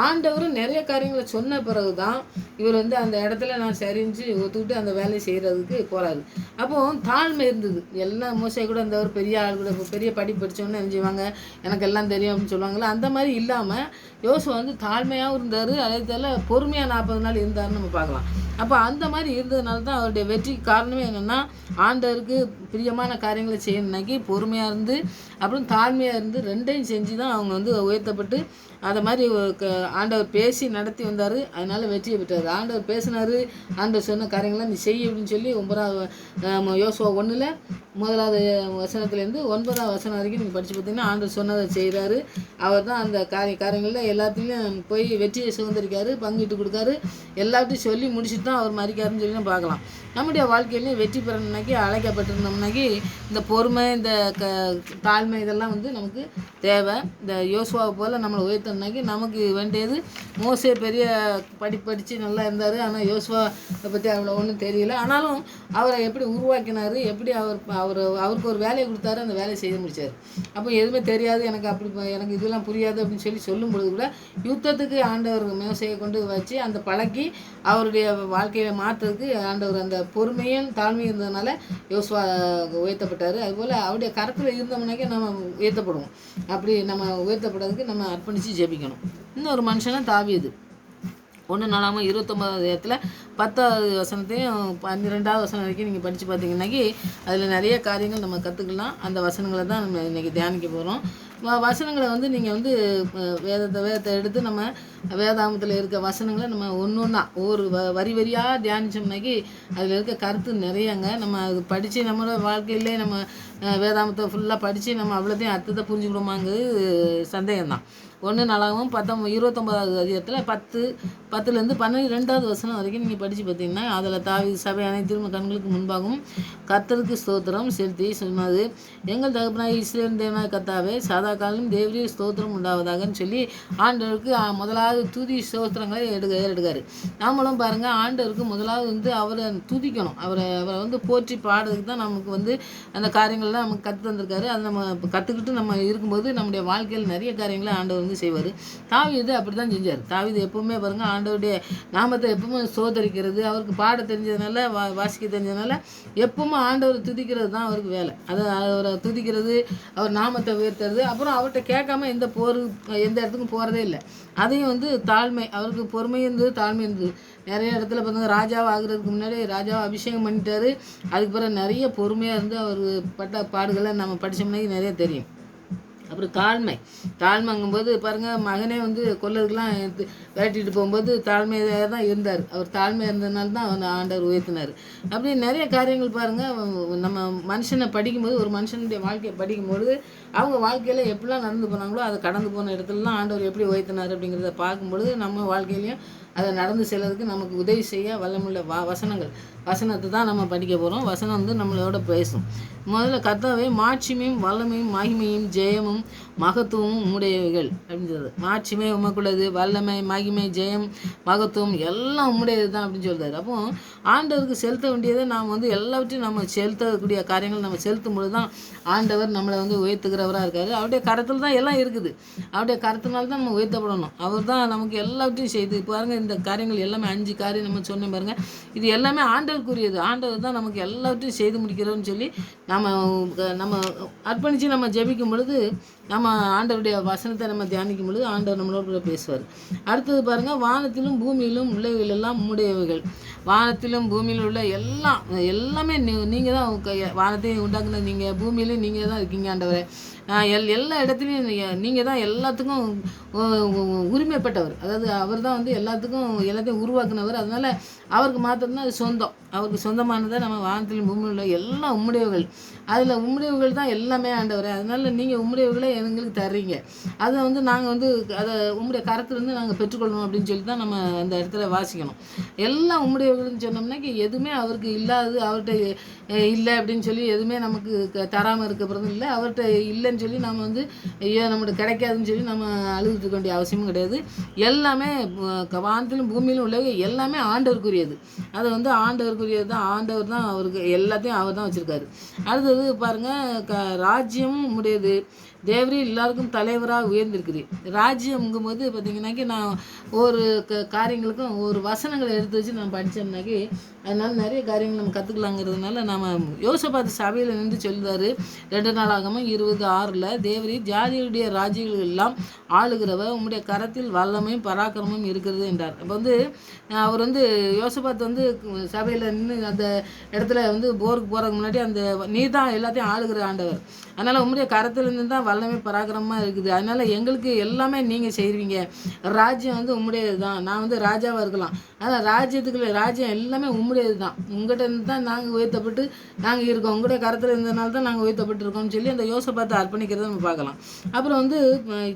ஆண்டவரும் நிறைய காரியம் காரியங்களை சொன்ன பிறகு தான் இவர் வந்து அந்த இடத்துல நான் சரிஞ்சு ஒத்துக்கிட்டு அந்த வேலையை செய்கிறதுக்கு போகிறாரு. அப்போது தாழ்மை இருந்தது. எல்லாம் மோசே கூட இந்த ஒரு பெரிய ஆள் கூட பெரிய படிப்பு படித்தவொன்னே என்ன செய்வாங்க, எனக்கு எல்லாம் தெரியும் அப்படின்னு சொல்லுவாங்களே, அந்த மாதிரி இல்லாமல் யோசுவா வந்து தாழ்மையாகவும் இருந்தார், அதே போல் பொறுமையாக 40 நாள் இருந்தாருன்னு நம்ம பார்க்கலாம். அப்போ அந்த மாதிரி இருந்ததுனால தான் அவருடைய வெற்றிக்கு காரணமே என்னென்னா, ஆண்டவருக்கு பிரியமான காரியங்களை செய்யணுன்னாக்கி பொறுமையாக இருந்து அப்புறம் தாழ்மையாக இருந்து ரெண்டையும் செஞ்சு தான் அவங்க வந்து உயர்த்தப்பட்டு அதை மாதிரி ஆண்டவர் பேசி நடத்தி வந்தார். அதனால் வெற்றியை பெற்றார். ஆண்டவர் பேசினார், ஆண்டவர் சொன்ன காரியங்கள்லாம் நீ செய்ய அப்படின்னு சொல்லி 9 யோசுவா 1 1 வசனத்துலேருந்து 9 வசனம் வரைக்கும் நீங்கள் படித்து பார்த்தீங்கன்னா ஆண்டவர் சொன்னதை செய்கிறாரு. அவர் தான் அந்த காரியங்களில் எல்லாத்துலேயும் போய் வெற்றியை சுதந்திரிக்காரு, பங்கிட்டு கொடுக்காரு. எல்லாத்தையும் சொல்லி முடிச்சுட்டு தான் அவர் மறிக்காருன்னு சொல்லி நம்ம பார்க்கலாம். நம்முடைய வாழ்க்கையிலையும் வெற்றி பெறணும்னாக்கி அழைக்கப்பட்டிருந்தோம்னாக்கி இந்த பொறுமை, இந்த தாழ்மை இதெல்லாம் வந்து நமக்கு தேவை. இந்த யோசுவாவை போல் நம்மளை உயர்த்தணும்னாக்கி நமக்கு வேண்டியது, மோசே பெரிய படித்து நல்லா இருந்தார், ஆனால் யோசுவாவை பற்றி அவ்வளோ ஒன்றும் தெரியல. ஆனாலும் அவரை எப்படி உருவாக்கினார், எப்படி அவருக்கு ஒரு வேலையை கொடுத்தாரு, அந்த வேலையை செய்து முடித்தார். அப்போ எதுவுமே தெரியாது, எனக்கு இதெல்லாம் புரியாது அப்படின்னு சொல்லி சொல்லும் பொழுது கூட யுத்தத்துக்கு ஆண்டவர் மோசேயை கொண்டு வச்சு அந்த பழக்கி அவருடைய வாழ்க்கையை மாற்றுறதுக்கு ஆண்டவர் அந்த பொறுமையும் தாழ்மையும் இருந்ததுனால யோசுவா உயர்த்தப்பட்டார். அதுபோல் அவருடைய கரத்தில் இருந்தோம்னாக்கே நம்ம உயர்த்தப்படுவோம். அப்படி நம்ம உயர்த்தப்படுறதுக்கு நம்ம அர்ப்பணித்து ஜெபிக்கணும். இன்னொரு மனுஷனா தாவீது 1 நாளாகமம் 29 10வது வசனத்தையும் 12வது வசனம் வரைக்கும் நீங்கள் படித்து பார்த்தீங்கன்னாக்கி அதில் நிறைய காரியங்கள் நம்ம கற்றுக்கலாம். அந்த வசனங்களை தான் நம்ம இன்றைக்கி தியானிக்க போகிறோம். வசனங்களை வந்து நீங்கள் வந்து வேதத்தை எடுத்து நம்ம வேதாமத்தில் இருக்க வசனங்களை நம்ம ஒவ்வொன்றா ஒவ்வொரு வரி வரியாக தியானித்தோம்னாக்கி அதில் இருக்க கருத்து நிறையங்க. நம்ம அது படித்து நம்மளோட வாழ்க்கையிலே நம்ம வேதாமத்தை ஃபுல்லாக படித்து நம்ம அவ்வளோத்தையும் அர்த்தத்தை புரிஞ்சுக்கிடுமாங்கிறது சந்தேகம்தான். 1 நாளாகவும் 29வது அதிகாரத்தில் 10லேருந்து 12வது வசனம் வரைக்கும் நீங்கள் படித்து பார்த்தீங்கன்னா அதில் தாவீது சபை அனைத்திலும் கண்களுக்கு முன்பாகவும் கர்த்தருக்கு ஸ்தோத்திரம் செலுத்தி சொன்னது, எங்கள் தகப்பனாய் இஸ்ரவேல் தேவனாய் கர்த்தாவே சதா காலம் தேவரீ ஸ்தோத்திரம் உண்டாவதாகன்னு சொல்லி ஆண்டவருக்கு முதலாவது துதி ஸ்தோத்திரங்களை எடுக்காரு. நாமளும் பாருங்கள், ஆண்டவருக்கு முதலாவது வந்து அவரை துதிக்கணும். அவரை வந்து போற்றி பாடுறதுக்கு தான் நமக்கு வந்து அந்த காரியங்கள்லாம் நமக்கு கற்று தந்திருக்காரு. அதை நம்ம கற்றுக்கிட்டு நம்ம இருக்கும்போது நம்முடைய வாழ்க்கையில் நிறைய காரியங்களை ஆண்டவர் செய்வார். தாவீது அப்படி தான் செஞ்சார். தாவீது எப்பவுமே பாருங்க, ஆண்டவருடைய நாமத்தை எப்பவுமே சோதரிக்கிறது, அவருக்கு பாட தெரிஞ்சதுனால வாசிக்க தெரிஞ்சதுனால எப்பவுமே ஆண்டவர் துதிக்கிறது தான் அவருக்கு வேலை. அதை அவரை துதிக்கிறது, அவர் நாமத்தை உயர்த்துறது, அப்புறம் அவர்கிட்ட கேட்காம எந்த இடத்துக்கும் போகிறதே இல்லை. அதையும் வந்து தாழ்மை, அவருக்கு பொறுமை இருந்தது, தாழ்மை இருந்தது. நிறைய இடத்துல பார்த்தீங்கன்னா ராஜாவை ஆகுறதுக்கு முன்னாடி ராஜாவை அபிஷேகம் பண்ணிட்டாரு. அதுக்கு பிறகு நிறைய பொறுமையாக இருந்து அவர் பட்ட பாடுகளை நம்ம படித்தோம்னா நிறைய தெரியும். அப்புறம் தாழ்மைங்கும்போது பாருங்கள், மகனே வந்து கொல்லதுக்கெலாம் விரட்டிட்டு போகும்போது தாழ்மையாக தான் இருந்தார். அவர் தாழ்மையாக இருந்ததுனால தான் அவர் ஆண்டவர் உயர்த்தினார். அப்படி நிறைய காரியங்கள் பாருங்கள், நம்ம மனுஷனை படிக்கும்போது, ஒரு மனுஷனுடைய வாழ்க்கையை படிக்கும்பொழுது அவங்க வாழ்க்கையில் எப்படிலாம் நடந்து போனாங்களோ அதை கடந்து போன இடத்துலலாம் ஆண்டவர் எப்படி உயர்த்தினார் அப்படிங்கிறத பார்க்கும்பொழுது நம்ம வாழ்க்கையிலையும் அதை நடந்து செல்றதுக்கு நமக்கு உதவி செய்ய வல்லமுள்ள வசனத்தை தான் நம்ம படிக்க போகிறோம். வசனம் வந்து நம்மளோட பேசும். முதல்ல கர்த்தாவே மாட்சிமையும் வல்லமையும் மகிமையும் ஜெயமும் மகத்துவமும் உம்முடையவைகள் அப்படின்றது. மாட்சிமை உமக்குள்ளது, வல்லமை மகிமை ஜெயம் மகத்துவம் எல்லாம் உம்முடையது தான் அப்படின்னு சொல்கிறார். அப்போ ஆண்டவருக்கு செலுத்த வேண்டியதை நாம் வந்து எல்லாவற்றையும் நம்ம செலுத்தக்கூடிய காரியங்கள் நம்ம செலுத்தும் பொழுது தான் ஆண்டவர் நம்மளை வந்து உயர்த்துகிறவராக இருக்கார். அவருடைய கரத்தில் தான் எல்லாம் இருக்குது. அவருடைய கரத்தினால்தான் நம்ம உயர்த்தப்படணும். அவர் தான் நமக்கு எல்லாவற்றையும் செய்து பாருங்கள். இந்த காரியங்கள் எல்லாமே 5 காரியம் நம்ம சொன்னேன் பாருங்கள், இது எல்லாமே ஆண்டவருக்குரியது. ஆண்டவர் தான் நமக்கு எல்லாவற்றையும் செய்து முடிக்கிறோன்னு சொல்லி நம்ம அர்ப்பணித்து நம்ம ஜெபிக்கும் பொழுது, நம்ம ஆண்டவருடைய வசனத்தை நம்ம தியானிக்கும் பொழுது ஆண்டவர் நம்மளோட பேசுவார். அடுத்தது பாருங்கள், வானத்திலும் பூமியிலும் உள்ளவைகள் எல்லாம் உம்முடையவைகள். வானத்திலும் பூமியிலும் உள்ள எல்லாமே நீங்கள் தான், வானத்தையும் உண்டாக்குனது நீங்கள், பூமியிலையும் நீங்கள் தான் இருக்கீங்க ஆண்டவரே. எல்லா இடத்துலையும் நீங்கள் தான் எல்லாத்துக்கும் உரிமைப்பட்டவர். அதாவது அவர் தான் வந்து எல்லாத்தையும் உருவாக்குனவர். அதனால் அவருக்கு மாத்திரம்தான் அது சொந்தம். அவருக்கு சொந்தமானதை நம்ம வானத்திலும் பூமியில் உள்ள எல்லாம் உம்முடையவர்கள். அதில் உம்முடையவர்கள் தான் எல்லாமே ஆண்டவர். அதனால் நீங்கள் உம்முடையவர்களை எங்களுக்கு தர்றீங்க. அதை வந்து நாங்கள் வந்து அதை உம்முடைய கரத்துலேருந்து நாங்கள் பெற்றுக்கொள்ளணும் அப்படின்னு சொல்லி தான் நம்ம அந்த இடத்துல வாசிக்கணும். எல்லாம் உம்முடையவர்கள்னு சொன்னோம்னாக்கி எதுவுமே அவருக்கு இல்லாதது, அவர்கிட்ட இல்லை அப்படின்னு சொல்லி எதுவுமே நமக்கு தராமல் இருக்கப்படுறதும் இல்லை. அவர்கிட்ட இல்லைன்னு சொல்லி நம்ம வந்து ஐயோ நம்மளுக்கு கிடைக்காதுன்னு சொல்லி நம்ம அழுதுட்டு இருக்க வேண்டிய அவசியமும் கிடையாது. எல்லாமே வானத்திலும் பூமியிலும் உள்ளவை எல்லாமே ஆண்டவருக்குரியது. அதை வந்து ஆண்டவருக்குரியது தான். ஆண்டவர் தான் அவருக்கு எல்லாத்தையும் அவர் தான் வச்சுருக்காரு. அடுத்தது பாருங்கள், ராஜ்யமும் உடையது, தேவரீர் எல்லாருக்கும் தலைவராக உயர்ந்திருக்கிறீர். ராஜ்யம்ங்கும்போது பார்த்தீங்கன்னாக்கி நான் ஒரு காரியங்களுக்கும் ஒரு வசனங்களை எடுத்து வச்சு நான் படித்தோம்னாக்கி அதனால் நிறைய காரியங்கள் நம்ம கற்றுக்கலாங்கிறதுனால நம்ம யோசபாத் சபையில் நின்று சொல்லுவார் 2 நாளாகமும் 20:6 தேவரீர் ஜாதியுடைய ராஜ்யங்கள் எல்லாம் ஆளுகிறவர் உம்முடைய கரத்தில் வல்லமையும் பராக்கிரமும் இருக்கிறது என்றார். அப்போ வந்து அவர் வந்து யோசபாத் வந்து சபையில் நின்று அந்த இடத்துல வந்து போருக்கு போகிறதுக்கு முன்னாடி அந்த நீ தான் எல்லாத்தையும் ஆளுகிற ஆண்டவர், அதனால் உம்முடைய கரத்திலிருந்து தான் வல்லமை பராக்கிரமமாக இருக்குது, அதனால் எங்களுக்கு எல்லாமே நீங்கள் செய்வீங்க, ராஜ்யம் வந்து உம்முடையது தான், நான் வந்து ராஜாவாக இருக்கலாம், ஆனால் ராஜ்யம் எல்லாமே உம்முடையது தான், உங்கள்கிட்ட இருந்து தான் நாங்கள் உயர்த்தப்பட்டு நாங்கள் இருக்கோம், உங்களுடைய கரத்தில் இருந்தனால தான் நாங்கள் உயர்த்தப்பட்டிருக்கோம்னு சொல்லி அந்த யோசபாத்தை அர்ப்பணிக்கிறத நம்ம பார்க்கலாம். அப்புறம் வந்து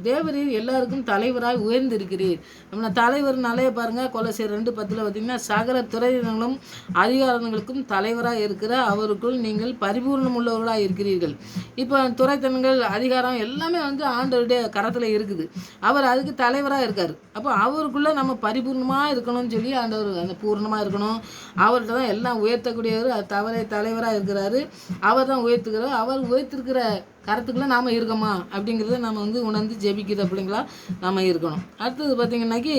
தேவரீர் எல்லாருக்கும் தலைவராக உயர்ந்திருக்கிறீர். நம்ம தலைவர்னாலே பாருங்கள் கொலோசியர் 2:10 பார்த்தீங்கன்னா சகல துறையினர்களும் அதிகாரங்களுக்கும் தலைவராக இருக்கிற அவருக்குள் நீங்கள் பரிபூர்ணம் உள்ளவர்களாக இருக்கிறீர்கள். இப்போ துறைத்தனங்கள் அதிகாரம் எல்லாமே வந்து ஆண்டவருடைய கரத்தில் இருக்குது, அவர் அதுக்கு தலைவராக இருக்கார். அப்போ அவருக்குள்ளே நம்ம பரிபூர்ணமாக இருக்கணும்னு சொல்லி ஆண்டவர் அந்த பூர்ணமாக இருக்கணும், அவர்கிட்ட தான் எல்லாம் உயர்த்தக்கூடியவர், அது தலைவராக இருக்கிறாரு, அவர் தான் உயர்த்துக்கிறார், அவர் உயர்த்திருக்கிற கரத்துக்குள்ளே நாம் இருக்கோமா அப்படிங்கிறத நம்ம வந்து உணர்ந்து ஜெபிக்கிற பிள்ளைங்களா நாம் இருக்கணும். அடுத்தது பார்த்திங்கன்னாக்கி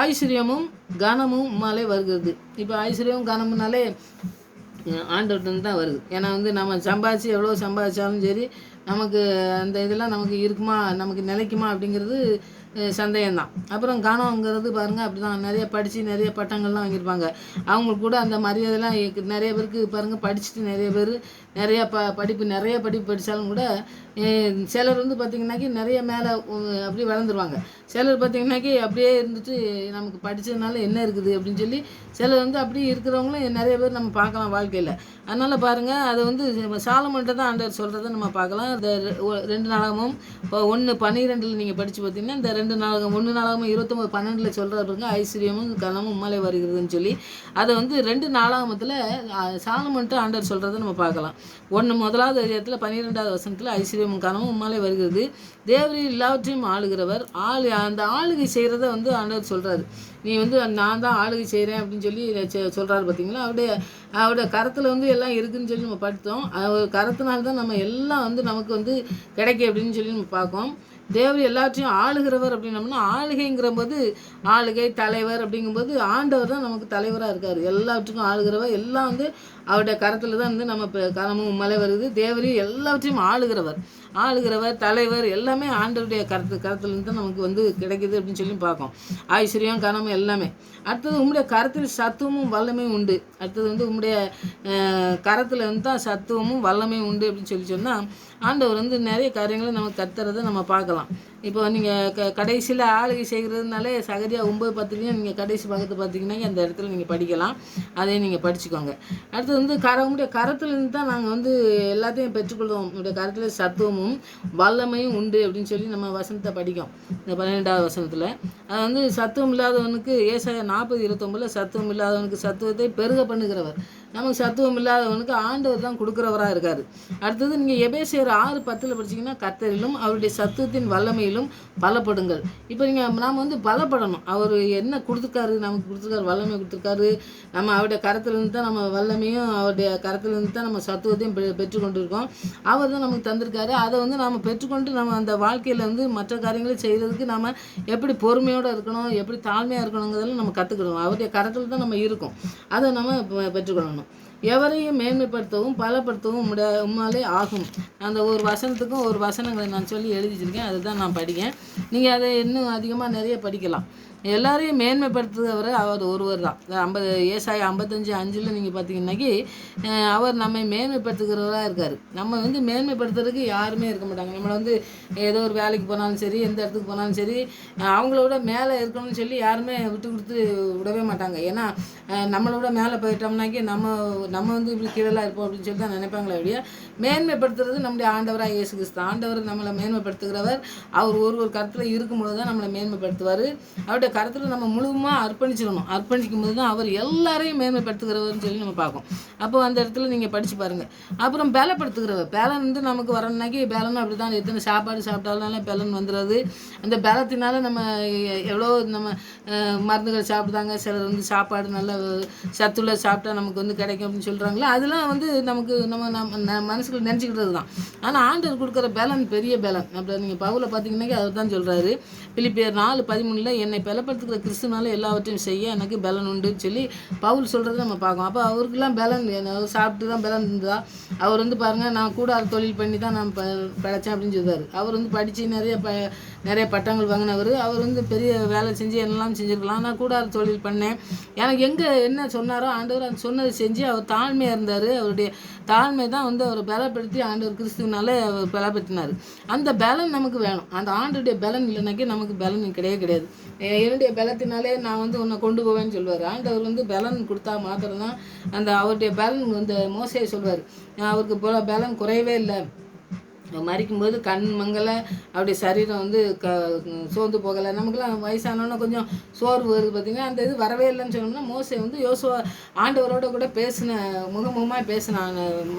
ஐஸ்வர்யமும் கனமும் உம்மாலே வருகிறது. இப்போ ஐஸ்வர்யமும் கனமுனாலே ஆண்டவர்கிட்ட தான் வருது. ஏன்னா வந்து நம்ம சம்பாதிச்சு எவ்வளோ சம்பாதிச்சாலும் சரி நமக்கு அந்த இதெல்லாம் நமக்கு இருக்குமா, நமக்கு நிலைக்குமா அப்படிங்கிறது சந்தேகம்தான். அப்புறம் கனம்ங்கிறது பாருங்கள் அப்படி தான், நிறைய படித்து நிறைய பட்டங்கள்லாம் வாங்கியிருப்பாங்க, அவங்களுக்கு கூட அந்த மரியாதைலாம் நிறைய பேருக்கு பாருங்கள், படிச்சுட்டு நிறைய பேர் நிறைய படிப்பு படித்தாலும் கூட சிலர் வந்து பார்த்திங்கனாக்கி நிறைய மேலே அப்படியே வளர்ந்துருவாங்க, சிலர் பார்த்திங்கனாக்கி அப்படியே இருந்துட்டு நமக்கு படித்ததுனால என்ன இருக்குது அப்படின்னு சொல்லி சிலர் வந்து அப்படி இருக்கிறவங்களும் நிறைய பேர் நம்ம பார்க்கலாம் வாழ்க்கையில். அதனால் பாருங்கள் அதை வந்து சாலமோன்கிட்ட தான் ஆண்டவர் சொல்கிறத நம்ம பார்க்கலாம். இந்த 2 நாளாகமும் இப்போ 1:12 நீங்கள் படித்து பார்த்தீங்கன்னா இந்த 2 நாளாகம் 1 நாளாகமும் 29:12 சொல்கிறார் பாருங்க, ஐஸ்வர்யமும் கனமும் உம்மாலே வருகிறதுன்னு சொல்லி அதை வந்து 2 நாளாகமத்தில் சாலமோன்கிட்ட ஆண்டவர் சொல்கிறத நம்ம பார்க்கலாம். 1 அதிகாரத்தில் 12வது வசனத்தில் ஐஸ்வர்யமும் கனமும் உம்மாலே வருகிறது, தேவரீர் எல்லாவற்றையும் ஆளுகிறவர், அந்த ஆளுகை செய்கிறத வந்து ஆண்டவர் சொல்கிறாரு, நீ வந்து நான் தான் ஆளுகை செய்கிறேன் அப்படின்னு சொல்லி சொல்கிறாரு பார்த்தீங்களா. அவருடைய கரத்தில் வந்து எல்லாம் இருக்குதுன்னு சொல்லி நம்ம படித்தோம், அவர் கரத்தினால்தான் நம்ம எல்லாம் வந்து நமக்கு வந்து கிடைக்கும் அப்படின்னு சொல்லி நம்ம பார்க்கோம். தேவர் எல்லாத்தையும் ஆளுகிறவர் அப்படின்னோம்னா ஆளுகைங்கிற போது ஆளுகை தலைவர் அப்படிங்கும்போது ஆண்டவர் தான் நமக்கு தலைவராக இருக்கார், எல்லாவற்றுக்கும் ஆளுகிறவர், எல்லாம் வந்து அவருடைய கரத்தில் தான் வந்து நம்ம இப்போ கனமும் மலை வருது. தேவரையும் எல்லாவற்றையும் ஆளுகிறவர் தலைவர் எல்லாமே ஆண்டவருடைய கரத்துலேருந்து தான் நமக்கு வந்து கிடைக்கிது அப்படின்னு சொல்லி பார்க்கோம். ஐஸ்வர்யம் கனமும் எல்லாமே. அடுத்தது உம்முடைய கரத்தில் சத்துவமும் வல்லமையும் உண்டு. அடுத்தது வந்து உம்முடைய கரத்தில் வந்து தான் சத்துவமும் வல்லமையும் உண்டு அப்படின்னு சொல்லி சொன்னால் ஆண்டவர் வந்து நிறைய காரியங்களை நம்ம கத்துறதை நம்ம பார்க்கலாம். இப்போ நீங்கள் கடைசியில் ஆளுகை செய்கிறதுனாலே சகதியாக 9:10 நீங்கள் கடைசி பக்கத்தை பார்த்தீங்கன்னா அந்த இடத்துல நீங்கள் படிக்கலாம், அதையும் நீங்கள் படிச்சுக்கோங்க. அடுத்து வந்து உங்களுடைய கரத்துலேருந்து தான் நாங்கள் வந்து எல்லாத்தையும் பெற்றுக்கொள்வோம், உங்களுடைய கரத்தில் சத்துவமும் வல்லமையும் உண்டு அப்படின்னு சொல்லி நம்ம வசனத்தை படிக்கும். இந்த 12வது வசனத்தில் அது வந்து சத்துவம் இல்லாதவனுக்கு ஏசாயா 40:29 சத்துவம் இல்லாதவனுக்கு சத்துவத்தை பெருக பண்ணுகிறவர், நமக்கு சத்துவம் இல்லாதவனுக்கு ஆண்டவர் தான் கொடுக்குறவராக இருக்கார். அடுத்தது நீங்கள் எபேசியர் 6:10 படிச்சிங்கன்னா கர்த்தரிலும் அவருடைய சத்துவத்தின் வல்லமையிலும் பலப்படுங்கள். இப்போ நாம் வந்து பலப்படணும், அவர் என்ன கொடுத்துருக்காரு, நமக்கு கொடுத்துருக்காரு, வல்லமை கொடுத்துருக்காரு, நம்ம அவருடைய கரத்துலேருந்து தான் நம்ம வல்லமையும் அவருடைய கரத்துலேருந்து தான் நம்ம சத்துவத்தையும் பெற்றுக்கொண்டு இருக்கோம், அவர் தான் நமக்கு தந்திருக்காரு. அதை வந்து நம்ம பெற்றுக்கொண்டு நம்ம அந்த வாழ்க்கையில் வந்து மற்ற காரியங்களை செய்கிறதுக்கு நம்ம எப்படி பொறுமையோடு இருக்கணும், எப்படி தாழ்மையாக இருக்கணுங்கிறதெல்லாம் நம்ம கற்றுக்கணும், அவருடைய கரத்தில் தான் நம்ம இருக்கோம், அதை நம்ம பெற்றுக்கொள்ளணும். எவரையும் மேன்மைப்படுத்தவும் பலப்படுத்தவும் உம்மாலே ஆகும். அந்த ஒரு வசனத்துக்கும் ஒரு வசனங்களை நான் சொல்லி எழுதி வச்சுருக்கேன், அதுதான் நான் படிக்கேன், நீங்கள் அதை இன்னும் அதிகமாக நிறைய படிக்கலாம். எல்லாரையும் மேன்மைப்படுத்துகிறவர் அவர் ஒருவர் தான். ஏசாயா 55:5 நீங்கள் பார்த்தீங்கன்னாக்கி அவர் நம்மை மேன்மைப்படுத்துகிறவராக இருக்கார். நம்ம வந்து மேன்மைப்படுத்துறதுக்கு யாருமே இருக்க மாட்டாங்க. நம்மளை வந்து ஏதோ ஒரு வேலைக்கு போனாலும் சரி, எந்த இடத்துக்கு போனாலும் சரி, அவங்களோட மேலே இருக்கணும்னு சொல்லி யாருமே விட்டு கொடுத்து விடவே மாட்டாங்க. ஏன்னா நம்மளோட மேலே போயிட்டோம்னாக்கி நம்ம வந்து இப்படி கீழெல்லாம் இருப்போம் அப்படின்னு சொல்லி தான் நினைப்பாங்களே ஒழிய, மேன்மைப்படுத்துறது நம்முடைய ஆண்டவராக இயேசு கிறிஸ்து. ஆண்டவர் நம்மளை மேன்மைப்படுத்துகிறவர், அவர் ஒரு கருத்தில் இருக்கும்போது தான் நம்மளை மேன்மைப்படுத்துவார். அவருடைய கருத்தில் நம்ம முழுவதுமாக அர்ப்பணிச்சிடணும். அர்ப்பணிக்கும் போது தான் அவர் எல்லாரையும் மேன்மைப்படுத்துகிறவர்னு சொல்லி நம்ம பார்ப்போம். அப்போ அந்த இடத்துல நீங்கள் படித்து பாருங்கள். அப்புறம் பலப்படுத்துகிறவர், பலன் வந்து நமக்கு வரணுன்னாக்கி பலன் அப்படி தான், எத்தனை சாப்பாடு சாப்பிட்டாலும் பலன் வந்துடுறது. அந்த பலத்தினால நம்ம எவ்வளோ நம்ம மருந்துகள் சாப்பிடுதாங்க, சிலர் வந்து சாப்பாடு நல்ல சத்துள்ள சாப்பிட்டா நமக்கு வந்து கிடைக்கும் அப்படின்னு அப்படின்னு சொல்கிறாங்களே, அதெல்லாம் வந்து நமக்கு நம்ம மனசுக்குள்ள நினச்சிக்கிட்டது தான். ஆனால் ஆண்டவர் கொடுக்குற பலன் பெரிய பலன். அப்புறம் நீங்கள் பவுலை பார்த்தீங்கன்னாக்கி அவர் தான் சொல்கிறாரு, பிலிப்பியர் 4:13 என்னை பலப்படுத்துகிற கிறிஸ்துனால எல்லாவற்றையும் செய்ய எனக்கு பலன் உண்டுன்னு சொல்லி பவுல் சொல்கிறத நம்ம பார்க்கோம். அப்போ அவருக்கெல்லாம் பலன் சாப்பிட்டு தான் பலன் இருந்தா. அவர் வந்து பாருங்கள், நான் கூடார தொழில் பண்ணி தான் நான் பிழைச்சேன் அப்படின்னு சொல்லுவார். அவர் வந்து படித்து நிறைய பட்டங்கள் வாங்கினவர். அவர் வந்து பெரிய வேலை செஞ்சு என்னெல்லாம் செஞ்சுருக்கலாம். நான் கூடார தொழில் பண்ணேன். எனக்கு என்ன சொன்னாரோ ஆண்டவர் அந்த சொன்னதை செஞ்சு அவர் தாழ்மையாக இருந்தார். அவருடைய தாழ்மை தான் வந்து அவரை பலப்படுத்தி ஆண்டவர் கிறிஸ்துவனால அவர் பலப்படுத்தினார். அந்த பலன் நமக்கு வேணும். அந்த ஆண்டுடைய பலன் இல்லைனாக்கி நமக்கு பலன் கிடையாது. என்னுடைய பலத்தினாலே நான் வந்து உன்னை கொண்டு போவேன்னு சொல்லுவார். ஆண்டவர் வந்து பலன் கொடுத்தா மாத்திரம்தான் அந்த அவருடைய பலன் வந்து மோசே சொல்வார், அவருக்கு பலன் குறையவே இல்லை. மறிக்கும்போது கண் மங்கலை, அவருடைய சரீரம் வந்து சோர்ந்து போகலை. நமக்குலாம் வயசானோன்னா கொஞ்சம் சோர்வு வருது பார்த்திங்கன்னா, அந்த இது வரவே இல்லைன்னு சொன்னோம்னா மோசே வந்து யோசுவா ஆண்டவரோட கூட முகமுகமாக பேசின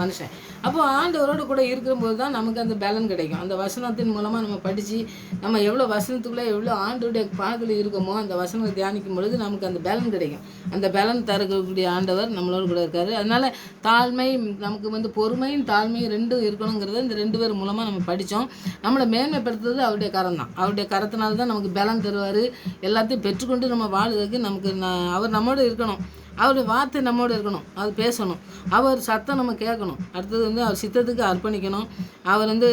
மனுஷன். அப்போது ஆண்டவரோட கூட இருக்கிறபோது தான் நமக்கு அந்த பலன் கிடைக்கும். அந்த வசனத்தின் மூலமாக நம்ம படித்து நம்ம எவ்வளோ வசனத்துக்குள்ளே எவ்வளோ ஆண்டோடைய பாதத்தில் இருக்கோமோ அந்த வசனத்தை தியானிக்கும் பொழுது நமக்கு அந்த பலன் கிடைக்கும். அந்த பலன் தரக்கூடிய ஆண்டவர் நம்மளோட கூட இருக்கார். அதனால் தாழ்மை, நமக்கு வந்து பொறுமையும் தாழ்மையும் ரெண்டும் இருக்கணுங்கிறத இந்த 2 பேர் மூலமாக நம்ம படித்தோம். நம்மளை மேன்மைப்படுத்துறது அவருடைய கரம் தான். அவருடைய கரத்தினால தான் நமக்கு பலன் தருவார். எல்லாத்தையும் பெற்றுக்கொண்டு நம்ம வாழ்வதற்கு நமக்கு அவர் நம்மோடு இருக்கணும். அவருடைய வார்த்தை நம்மோடு இருக்கணும், அது பேசணும், அவர் சத்தம் நம்ம கேட்கணும். அடுத்தது வந்து அவர் சித்தத்துக்கு அர்ப்பணிக்கணும். அவர் வந்து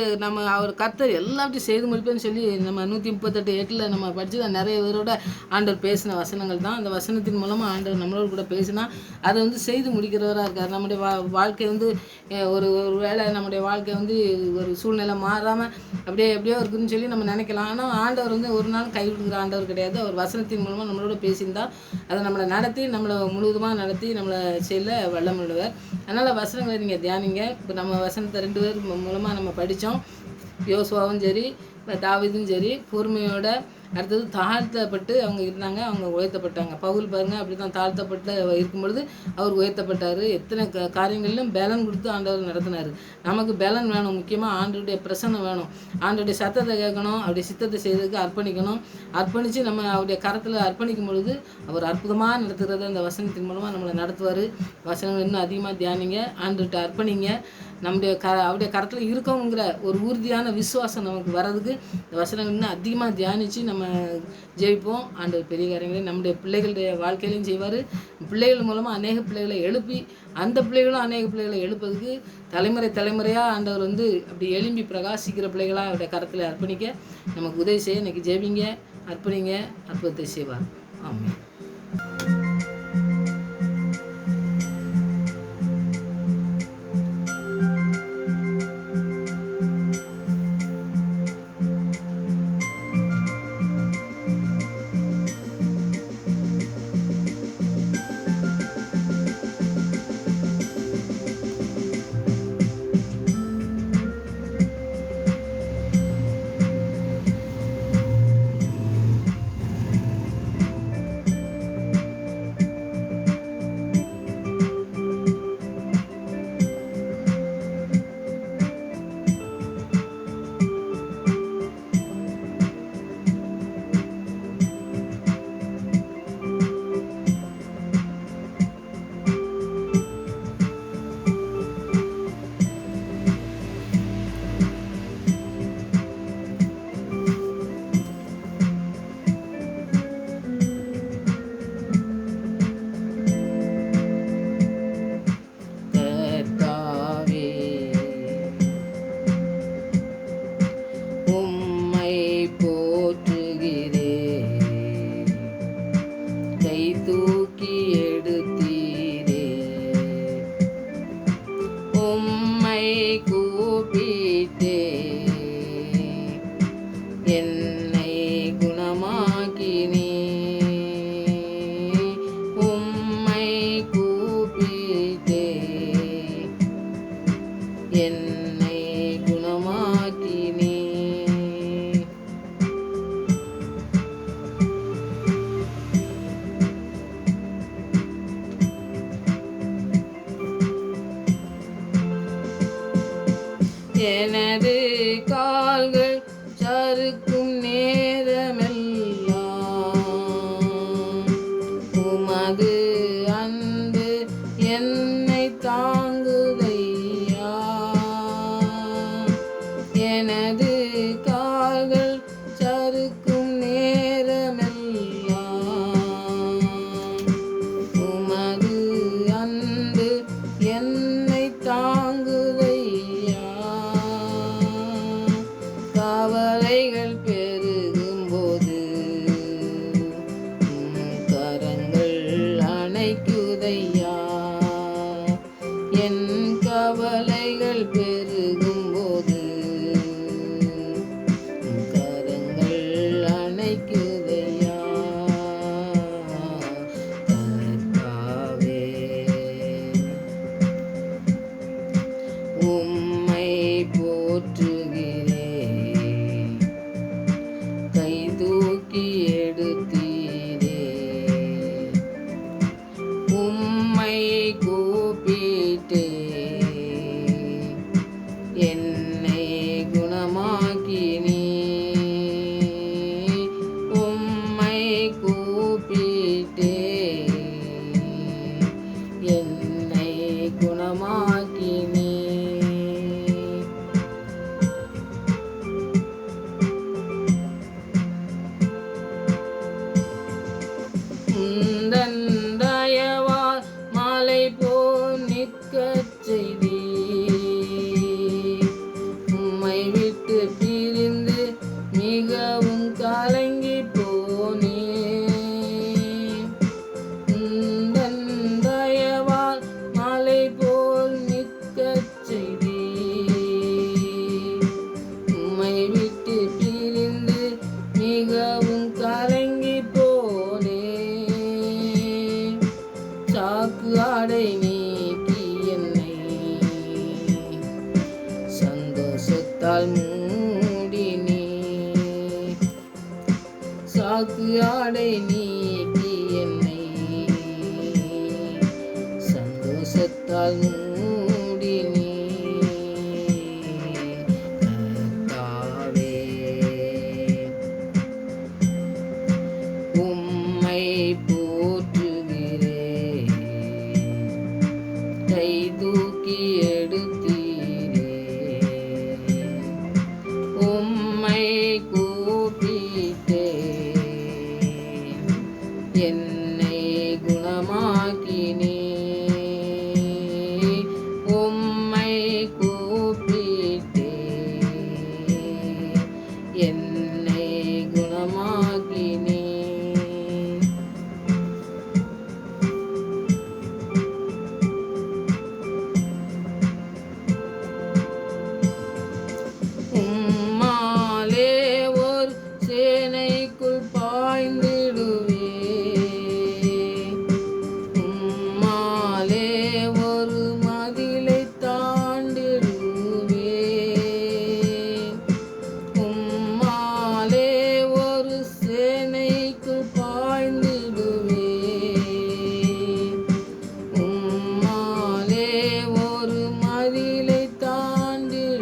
அவர் கர்த்தர் எல்லாத்தையும் செய்து முடிப்பேன்னு சொல்லி நம்ம 138:8 நம்ம படித்து தான் நிறைய பேரோட ஆண்டவர் பேசின வசனங்கள் தான். அந்த வசனத்தின் மூலமாக ஆண்டவர் நம்மளோட கூட பேசினா அதை வந்து செய்து முடிக்கிறவராக இருக்கார். நம்முடைய வாழ்க்கை வந்து ஒரு வேளை நம்முடைய வாழ்க்கை வந்து ஒரு சூழ்நிலை மாறாமல் எப்படியோ இருக்குதுன்னு சொல்லி நம்ம நினைக்கலாம். ஆனால் ஆண்டவர் வந்து ஒரு நாள் கைவிடுகிற ஆண்டவர் கிடையாது. அவர் வசனத்தின் மூலமாக நம்மளோட பேசியிருந்தால் அதை நம்மளை நடத்தி நம்மளை முழுவதுமாக நடத்தி நம்மளை செய்யல வல்லமுள்ளவர். அதனால் வசனங்களை நீங்கள் தியானிங்க. இப்போ நம்ம வசனத்தை 2 பேர் மூலமாக நம்ம படித்தோம். யோசுவாவும் சரி தாவீதும் சரி பொறுமையோட, அடுத்தது தாழ்த்தப்பட்டு அவங்க இருந்தாங்க, அவங்க உயர்த்தப்பட்டாங்க. பவுல் பாருங்கள் அப்படி தான் தாழ்த்தப்பட்டு இருக்கும் பொழுது அவர் உயர்த்தப்பட்டார். எத்தனை காரியங்களிலும் பலன் கொடுத்து ஆண்டவர் நடத்தினார். நமக்கு பலன் வேணும். முக்கியமாக ஆண்டவருடைய பிரசன்னம் வேணும். ஆண்டவருடைய சத்தத்தை கேட்கணும், அவருடைய சித்தத்தை செய்வதற்கு அர்ப்பணிக்கணும். அர்ப்பணித்து நம்ம அவருடைய கரத்தில் அர்ப்பணிக்கும் பொழுது அவர் அற்புதமாக நடத்துகிறது அந்த வசனத்தின் மூலமாக நம்மளை நடத்துவார். வசனங்கள் இன்னும் அதிகமாக தியானிங்க, ஆண்டவர்கிட்ட அர்ப்பணிங்க. அவருடைய கரத்தில் இருக்கோங்கிற ஒரு உறுதியான விசுவாசம் நமக்கு வர்றதுக்கு இந்த வசனங்கள் இன்னும் அதிகமாக தியானித்து நம்ம ஜெயிப்போம். ஆண்டவர் பெரிய காரியங்களை நம்முடைய பிள்ளைகளுடைய வாழ்க்கையிலையும் செய்வார். பிள்ளைகள் மூலமாக அநேக பிள்ளைகளை எழுப்பி அந்த பிள்ளைகளும் அநேக பிள்ளைகளை எழுப்பதுக்கு தலைமுறையாக ஆண்டவர் வந்து அப்படி எழும்பி பிரகாசிக்கிற பிள்ளைகளாக அவருடைய கரத்தில் அர்ப்பணிக்க நமக்கு உதவி செய்ய இன்றைக்கி ஜெபிங்க, அர்ப்பணிங்க, அற்புதத்தை செய்வார். ஆமாம். எனது கால்கள் சறுக்கும் நேரமெல்லாம் உமது அன்பு என்னை அணைக்குதையா. என் கவலைகள் பெருகும் போது கரங்கள் அணைக்குதையா. கர்த்தாவே உம்மை போற்றுகிறேன், கை தூக்கி எடுத்தீரே. உம்மை கூப்பிட்டே என்னை குணமாக்கினீ. உம்மை கூப்பிட்டே என்னை குணமாக்கினீ. உந்தன் தயவால் மலை போல் நிற்கச் செய்தீர். உம்மை விட்டு பிரிந்து மிகவும் கலங்கி போனேன். உந்தன் தயவால் மலை போல் நிற்கச் செய்தீர். உம்மை விட்டு பிரிந்து மிகவும் கலங்கி போனேன். சாக்கு ஆடை நீக்கி என்னை சந்தோஷத்தால் மூடினே. சாக்கு ஆடை நீக்கி என்னை சந்தோஷத்தால் மூடினே. கர்த்தாவே உம்மை போற்றுகிறேன், கை தூக்கி எடுத்தீரே. உம்மை கூப்பிட்டே என்னை குணமாக்கினீ. உம்மை கூப்பிட்டே என்னை குணமாக்கினீ. உம்மாலே ஒரு சேனைக்குள் பாய்ந்திடுவேன். உம்மாலே ஒரு மதிலை தாண்டிடுவேன். உம்மாலே ஒரு சேனைக்குள் பாய்ந்திடுவேன். உம்மாலே ஒரு மதிலை தாண்டிடுவேன்.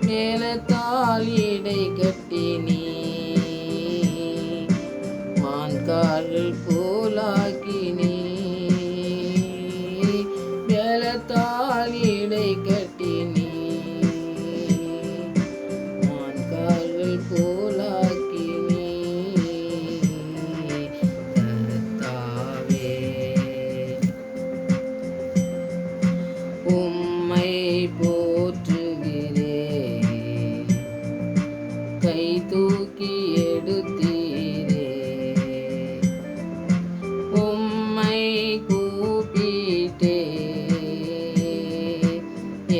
மேலத்தால் இடை கட்டினீ, மான்கால்கள் போலாக்கினீ. மேலத்தால் இடை கட்டினீ, மான்கால்கள் போலாக்கினீ. கர்த்தாவே உம்மை போற்றுகிறேன், கை தூக்கி எடுத்தீரே. உம்மை கூப்பிட்டே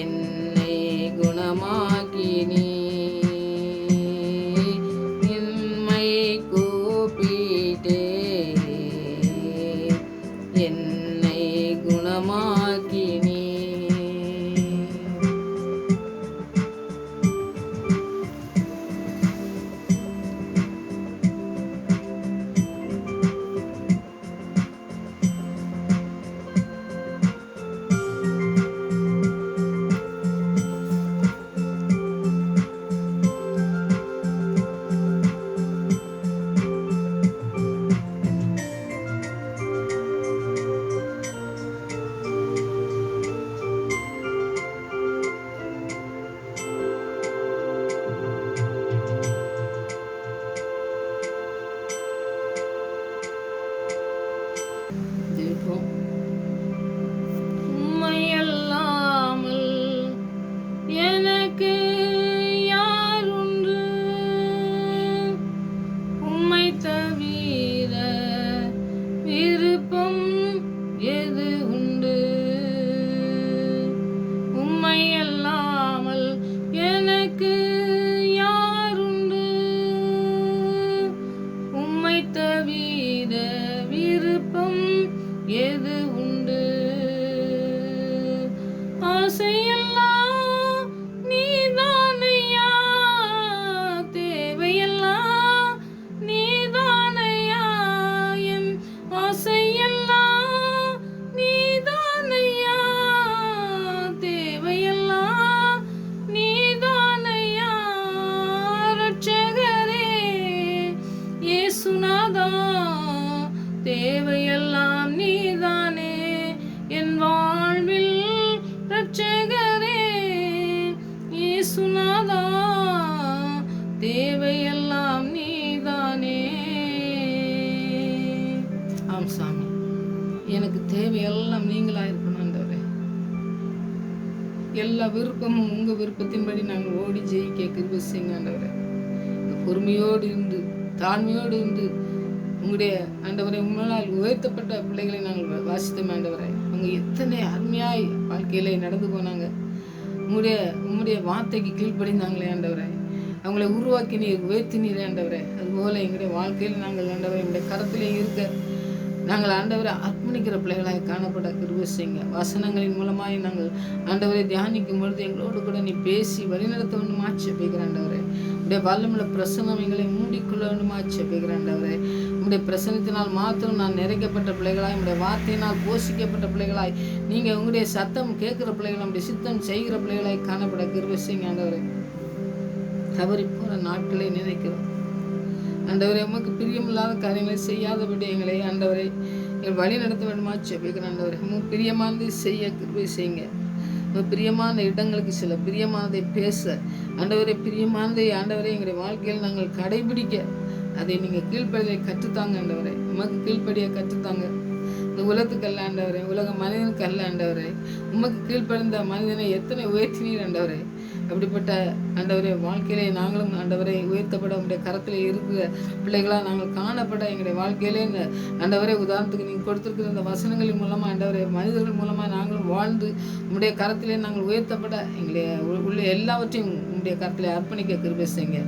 என்னை குணமாக்கினீ. உம்மை கூப்பிட்டே என்னை குணமாக்கினீ. தேவையெல்லாம் நீதானே என் வாழ்வில் ரட்சகரே இயேசுநாதா, தேவையெல்லாம் நீதானே. ஆம் சாமி, எனக்கு தேவையெல்லாம் நீங்களா இருக்கணும் ஆண்டவரே. எல்லா விருப்பமும் உங்க விருப்பத்தின்படி நாங்கள் ஓடி ஜெயிக்க கிருபை செய்யுங்க ஆண்டவரே. பொறுமையோடு இருந்து தாழ்மையோடு இருந்து உங்களுடைய ஆண்டவரை உங்களால் உயர்த்தப்பட்ட பிள்ளைகளை நாங்கள் வாசித்தோம் ஆண்டவரை. அவங்க எத்தனை அருமையாய் வாழ்க்கையில நடந்து போனாங்க. உங்களுடைய வார்த்தைக்கு கீழ்ப்படிந்தாங்களே ஆண்டவரை. அவங்களை உருவாக்கி நீர் உயர்த்தினீரே ஆண்டவரை. அதுபோல எங்களுடைய வாழ்க்கையில் நாங்கள் ஆண்டவரை எங்களுடைய கரத்திலே இருக்க நாங்கள் ஆண்டவரை அர்ப்பணிக்கிற பிள்ளைகளாய் காணப்பட கிருபை செய்யுங்க. வசனங்களின் மூலமாய் நாங்கள் ஆண்டவரை தியானிக்கும் பொழுது எங்களோடு கூட நீ பேசி வழிநடத்த வேண்டுமா செபிக்கிற ஆண்டவரை. உடைய வல்லமுள்ள பிரசன்னம் எங்களை மூடிக்கொள்ள வேண்டுமா செபிக்கிற ஆண்டவரை. உடைய பிரசனத்தினால் மாத்திரம் நான் நிறைக்கப்பட்ட பிள்ளைகளாய், உடைய வார்த்தையினால் போஷிக்கப்பட்ட பிள்ளைகளாய், நீங்க உங்களுடைய சத்தம் கேட்கிற பிள்ளைகள், நம்முடைய சித்தம் செய்கிற பிள்ளைகளாய் காணப்பட கிருபை செய்யுங்க ஆண்டவரை. தவறி போற நாட்களை நினைக்கிறோம் ஆண்டவரே. உமக்கு பிரியமில்லாத காரியங்களை செய்யாதபடி எங்களை ஆண்டவரை எங்கள் வழி நடத்த வேண்டுமா செபிக்கிறேன் ஆண்டவரே. உமக்கு பிரியமானதை செய்ய கிருபை செய்யுங்க. பிரியமான இடங்களுக்கு சில பிரியமானதை பேச ஆண்டவரை, பிரியமானதை ஆண்டவரை எங்களுடைய வாழ்க்கையில் நாங்கள் கடைபிடிக்க அதை நீங்கள் கீழ்ப்படியை கற்றுத்தாங்க ஆண்டவரை. உமக்கு கீழ்ப்படியை கற்றுத்தாங்க. இந்த உலகத்துக்கு அல்ல ஆண்டவரே, உலக மனிதனுக்கு அல்ல ஆண்டவரே. உமக்கு கீழ்ப்படிந்த மனிதனை எத்தனை உயர்த்தினீர் ஆண்டவரே. அப்படிப்பட்ட ஆண்டவரே வாழ்க்கையிலே நாங்களும் ஆண்டவரை உயர்த்தப்பட உங்களுடைய கரத்தில் இருக்கிற பிள்ளைகளாக நாங்கள் காணப்பட எங்களுடைய வாழ்க்கையிலே இந்த ஆண்டவரே உதாரணத்துக்கு நீங்கள் கொடுத்துருக்கிற இந்த வசனங்களின் மூலமாக ஆண்டவரே மனிதர்கள் மூலமாக நாங்களும் வாழ்ந்து உங்களுடைய கரத்திலே நாங்கள் உயர்த்தப்பட எங்களுடைய உள்ள எல்லாவற்றையும் உங்களுடைய கரத்திலே அர்ப்பணிக்க கிருபை செய்யுங்க.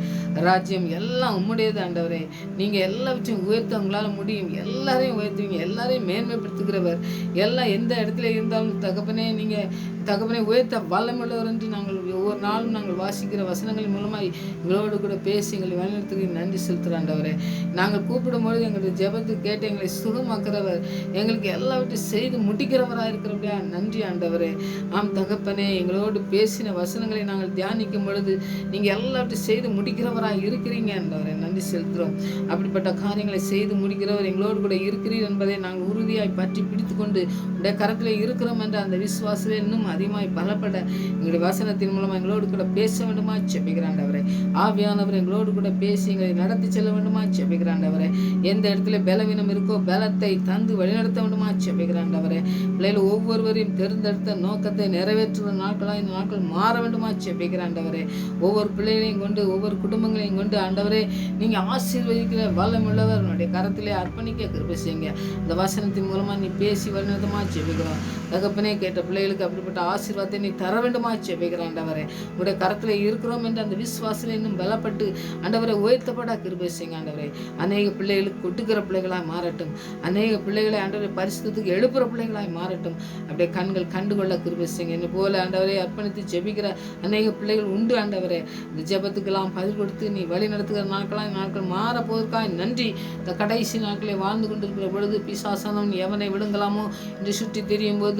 ராஜ்யம் எல்லாம் உம்முடையது ஆண்டவரே. நீங்கள் எல்லாவற்றையும் உயர்த்த உங்களால் முடியும். எல்லாரையும் உயர்த்துவீங்க, எல்லாரையும் மேன்மைப்படுத்துகிறவர். எல்லாம் எந்த இடத்துல இருந்தாலும் தகப்பனே நீங்கள் தகப்பனை உயர்த்த வல்லமுள்ளவர் என்று நாங்கள் ஒவ்வொரு நாளும் நாங்கள் வாசிக்கிற வசனங்களின் மூலமாய் எங்களோடு கூட பேசி எங்களை வழிநடத்துக்கு நன்றி செலுத்துகிற ஆண்டவரே. நாங்கள் கூப்பிடும்பொழுது எங்களுடைய ஜெபத்துக்கு கேட்டு எங்களை சுகமாக்குறவர், எங்களுக்கு எல்லாவற்றையும் செய்து முடிக்கிறவராக இருக்கிறபடியா நன்றி ஆண்டவரே. ஆம் தகப்பனே, எங்களோடு பேசின வசனங்களை நாங்கள் தியானிக்கும் பொழுது நீங்கள் எல்லாவற்றையும் செய்து முடிக்கிறவராக இருக்கிறீங்க ஆண்டவரே. நன்றி செலுத்துகிறோம். அப்படிப்பட்ட காரியங்களை செய்து முடிக்கிறவர் எங்களோடு கூட இருக்கிறீர் என்பதை நாங்கள் உறுதியாய் பற்றி பிடித்து கொண்டு உடைய கரத்தில் இருக்கிறோம் என்ற அந்த விசுவாசத்தை இன்னும் அதிகமாய் பலப்பட எங்களுடைய வசனத்தின் மூலமாக எங்களோடு கூட பேச வேண்டுமா செபிக்கிறாண்டவரே. ஆவியானவர் எங்களோடு கூட பேசி எங்களை நடத்தி செல்ல வேண்டுமா செபிக்கிறாண்டவரே. எந்த இடத்துல பலவீனம் இருக்கோ பலத்தை தந்து வழிநடத்த வேண்டுமா செபிக்கிறாண்டவரே. பிள்ளைகள் ஒவ்வொருவரையும் தேர்ந்தெடுத்த நோக்கத்தை நிறைவேற்றுகிற நாட்களாக இந்த நாட்கள் மாற வேண்டுமா செபிக்கிறாண்டவரே. ஒவ்வொரு பிள்ளைகளையும் கொண்டு ஒவ்வொரு குடும்பங்களையும் கொண்டு ஆண்டவரே நீங்கள் ஆசீர்வதிக்கிற வல்லமுள்ளவர் உன்னுடைய கரத்திலே அர்ப்பணிக்க கிருபை செய்யுங்க. இந்த வசனத்தின் மூலமாக நீ பேசி வழிநடத்தமா செபிக்கிறோம் தகப்பனே. கேட்ட பிள்ளைகளுக்கு அப்படிப்பட்ட ஆசீர்வாதத்தை நீ தர வேண்டுமா செபிக்கிற ஆண்டவரே. உடைய கரத்தில் இருக்கிறோம் என்று அந்த விசுவாசத்தில் இன்னும் பலப்பட்டு ஆண்டவரை உயர்த்தப்பட கிருபை செய்யுங்க ஆண்டவரே. அநேக பிள்ளைகளுக்கு கொட்டுக்கிற பிள்ளைகளாய் மாறட்டும். அநேக பிள்ளைகளை ஆண்டவரை பரிசுத்தத்துக்கு எழுப்புற பிள்ளைகளாய் மாறட்டும். அப்படியே கண்கள் கண்டுகொள்ள கிருபை செய்யுங்க. என்ன போல ஆண்டவரை அர்ப்பணித்து ஜெபிக்கிற அநேக பிள்ளைகள் உண்டு ஆண்டவரே. இந்த ஜெபத்துக்கெல்லாம் பதில் கொடுத்து நீ வழி நடத்துகிற நாட்களாய் நாட்கள் மாற போவதற்காக நன்றி. இந்த கடைசி நாட்களை வாழ்ந்து கொண்டிருக்கிற பொழுது பிசாசனம் எவனை விழுங்கலாமோ என்று சுற்றி தெரியும் போது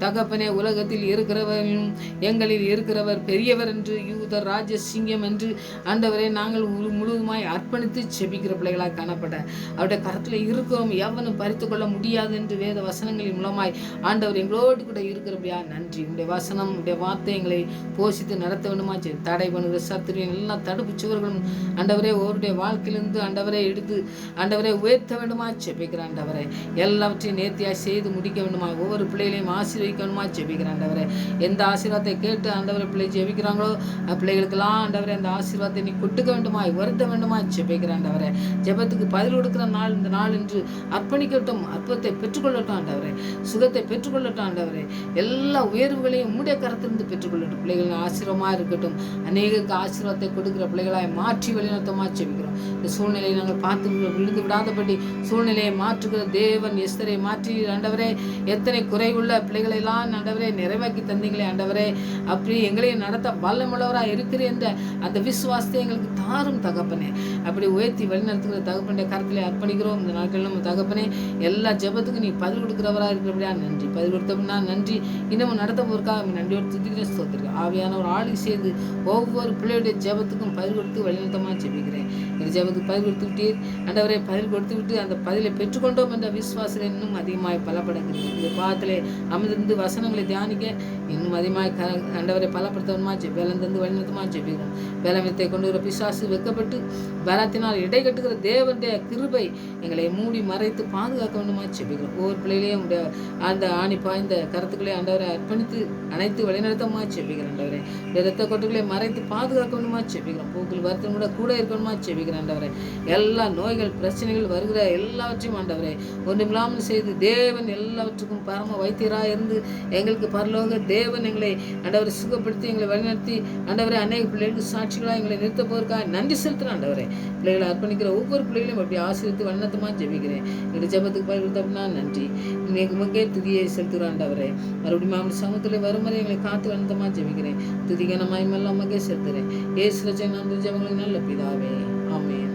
தகப்பனே, உலகத்தில் இருக்கிறவரும் எங்களில் இருக்கிறவர் பெரியவர் என்று யூதர் ராஜ சிங்கம் என்று ஆண்டவரை நாங்கள் முழுவதுமாய் அர்ப்பணித்து செபிக்கிற பிள்ளைகளாக காணப்பட அவருடைய கரத்தில் இருக்கிறோம், எவனும் பறித்து கொள்ள முடியாது என்று வேத வசனங்களின் மூலமாய் ஆண்டவர் எங்களோடு கூட இருக்கிறபடியா நன்றி. உடைய வசனம் உடைய வார்த்தை எங்களை போஷித்து நடத்த வேண்டுமா தடை பண்ணுகிற சத்துருவின் எல்லா தடுப்பு சுவர்களும் ஆண்டவரே ஒருடைய வாழ்க்கையிலிருந்து ஆண்டவரை எடுத்து ஆண்டவரை உயர்த்த வேண்டுமா செபிக்கிற ஆண்டவரை. எல்லாவற்றையும் நேர்த்தியாக செய்து முடிக்க வேண்டுமா, ஒவ்வொரு பிள்ளைகளையும் ஆசீர்வதிக்க வேண்டுமா ஜெபிக்கிற ஆண்டவரே. எந்த ஆசீர்வாதத்தை கேட்டு ஆண்டவரை பிள்ளை ஜெபிக்கிறாங்களோ பிள்ளைகளுக்கெல்லாம் ஆண்டவரை அந்த ஆசீர்வாதத்தை நீ கொட்டுக்க வேண்டுமாய் வருத்த வேண்டுமாய் ஜெபிக்கிற ஆண்டவரே. ஜெபத்துக்கு பதில் கொடுக்கிற நாள் இந்த நாள் என்று அர்ப்பணிக்கட்டும், அற்புதத்தை பெற்றுக்கொள்ளட்டும் ஆண்டவரே, சுகத்தை பெற்றுக்கொள்ளட்டும் ஆண்டவரே. எல்லா உயர்வுகளையும் உம்முடைய கரத்திலிருந்து பெற்றுக்கொள்ளட்டும். பிள்ளைகள் ஆசீர்வமாக இருக்கட்டும். அநேகருக்கு ஆசீர்வாதத்தை கொடுக்கிற பிள்ளைகளாய் மாற்றி வழிநடத்தமாக ஜெபிக்கிறோம். இந்த சூழ்நிலையை நாங்கள் பார்த்து விழுந்து விடாதபடி சூழ்நிலையை மாற்றுகிற தேவன் எஸ்தரை மாற்றி ஆண்டவரே. எத்தனை குறைவுள்ள பிள்ளைகளெல்லாம் ஆண்டவரே நிறைவாக்கி தந்தீங்களே ஆண்டவரே. அப்படி எங்களையும் நடத்த வல்லமுள்ளவராக இருக்கிற என்ற அந்த விசுவாசத்தை எங்களுக்கு தாரும் தகப்பனே. அப்படி உயர்த்தி வழிநடத்துகிற தகப்பனுடைய கரத்திலே அர்ப்பணிக்கிறோம். இந்த நாட்கள் நம்ம தகப்பனே எல்லா ஜெபத்துக்கும் நீ பதில் கொடுக்குறவராக இருக்கிறபடியா நன்றி. பதில் கொடுத்தோம்னா நன்றி. இன்னமும் நடத்த போறதுக்காக நன்றியோடு துதிக்கிறேன், ஸ்தோத்திரிக்கிறேன். ஆவியான ஒரு ஆளி செய்து ஒவ்வொரு பிள்ளையுடைய ஜெபத்துக்கும் பதில் கொடுத்து வழிநடத்தமாக ஜெபிக்கிறேன். இந்த ஜெபத்துக்கு பதில் கொடுத்து விட்டீர் ஆண்டவரே. பதில் கொடுத்து விட்டு அந்த பதிலை பெற்றுக்கொண்டோம் என்ற விசுவாசத்தில் இன்னும் அதிகமாக பலப்படுகிறேன். இந்த பாதத்திலே அமர்ந்திருந்து வசனங்களை தியானிக்க இன்னும் அதிகமாக ஆண்டவரை பலப்படுத்தணுமா பலம் தந்து வழிநடத்தமா ஜெபிக்கிறோம். பலத்தை கொண்டு வர பிசாசு வெக்கப்பட்டு பலத்தினால் இடை கட்டுகிற தேவனுடைய கிருபை எங்களை மூடி மறைத்து பாதுகாக்க வேண்டுமா ஜெபிக்கிறோம். ஒவ்வொரு பிள்ளைகளையும் அந்த ஆணி பாய்ந்த கருத்துக்களை ஆண்டவரை அர்ப்பணித்து அனைத்து வழிநடத்தமா ஜெபிக்கிறேன். ஆண்டவரை இரத்த கொட்டுகளை மறைத்து பாதுகாக்க வேண்டுமா ஜெபிக்கிறோம். போக்கில் வருத்தம் கூட இருக்கணுமா ஜெபிக்கிறேன். ஆண்டவரை எல்லா நோய்கள் பிரச்சனைகள் வருகிற எல்லாவற்றையும் ஆண்டவரை ஒன்றுமில்லாமல் செய்து தேவன் எல்லாவற்றுக்கும் பரம வைத்தியராக இருந்து எங்களுக்கு பரலோக தேவன் எங்களை ஆண்டவரை சுகப்படுத்தி எங்களை வழிநடத்தி ஆண்டவரை அநேக பிள்ளைகளுக்கு சாட்சிகளாக எங்களை நிறுத்த போவதற்காக நன்றி செலுத்துகிறேன். ஆண்டவரை பிள்ளைகளை அர்ப்பணிக்கிற ஒவ்வொரு பிள்ளைகளையும் அப்படி ஆசீர்வதித்து வழிநடத்தமா ஜெபிக்கிறேன். இந்த ஜெபத்துக்கு பதில் கொடுத்தோம்னா நன்றி. இன்னைக்கு முக்கே துதியை செலுத்துகிறேன். ஆண்டவரை மறுபடியும் அவன் சமூகத்தில் வரும் வரை எங்களை காத்து வழிநடத்தமா ஜெபிக்கிறேன். துதிக்கான மகிமெல்லாம் மக்கே செலுத்துகிறேன். ஏசு ரட்சகன் ஜெபங்களுக்கு நல்ல பிதாவே, ஆமென்.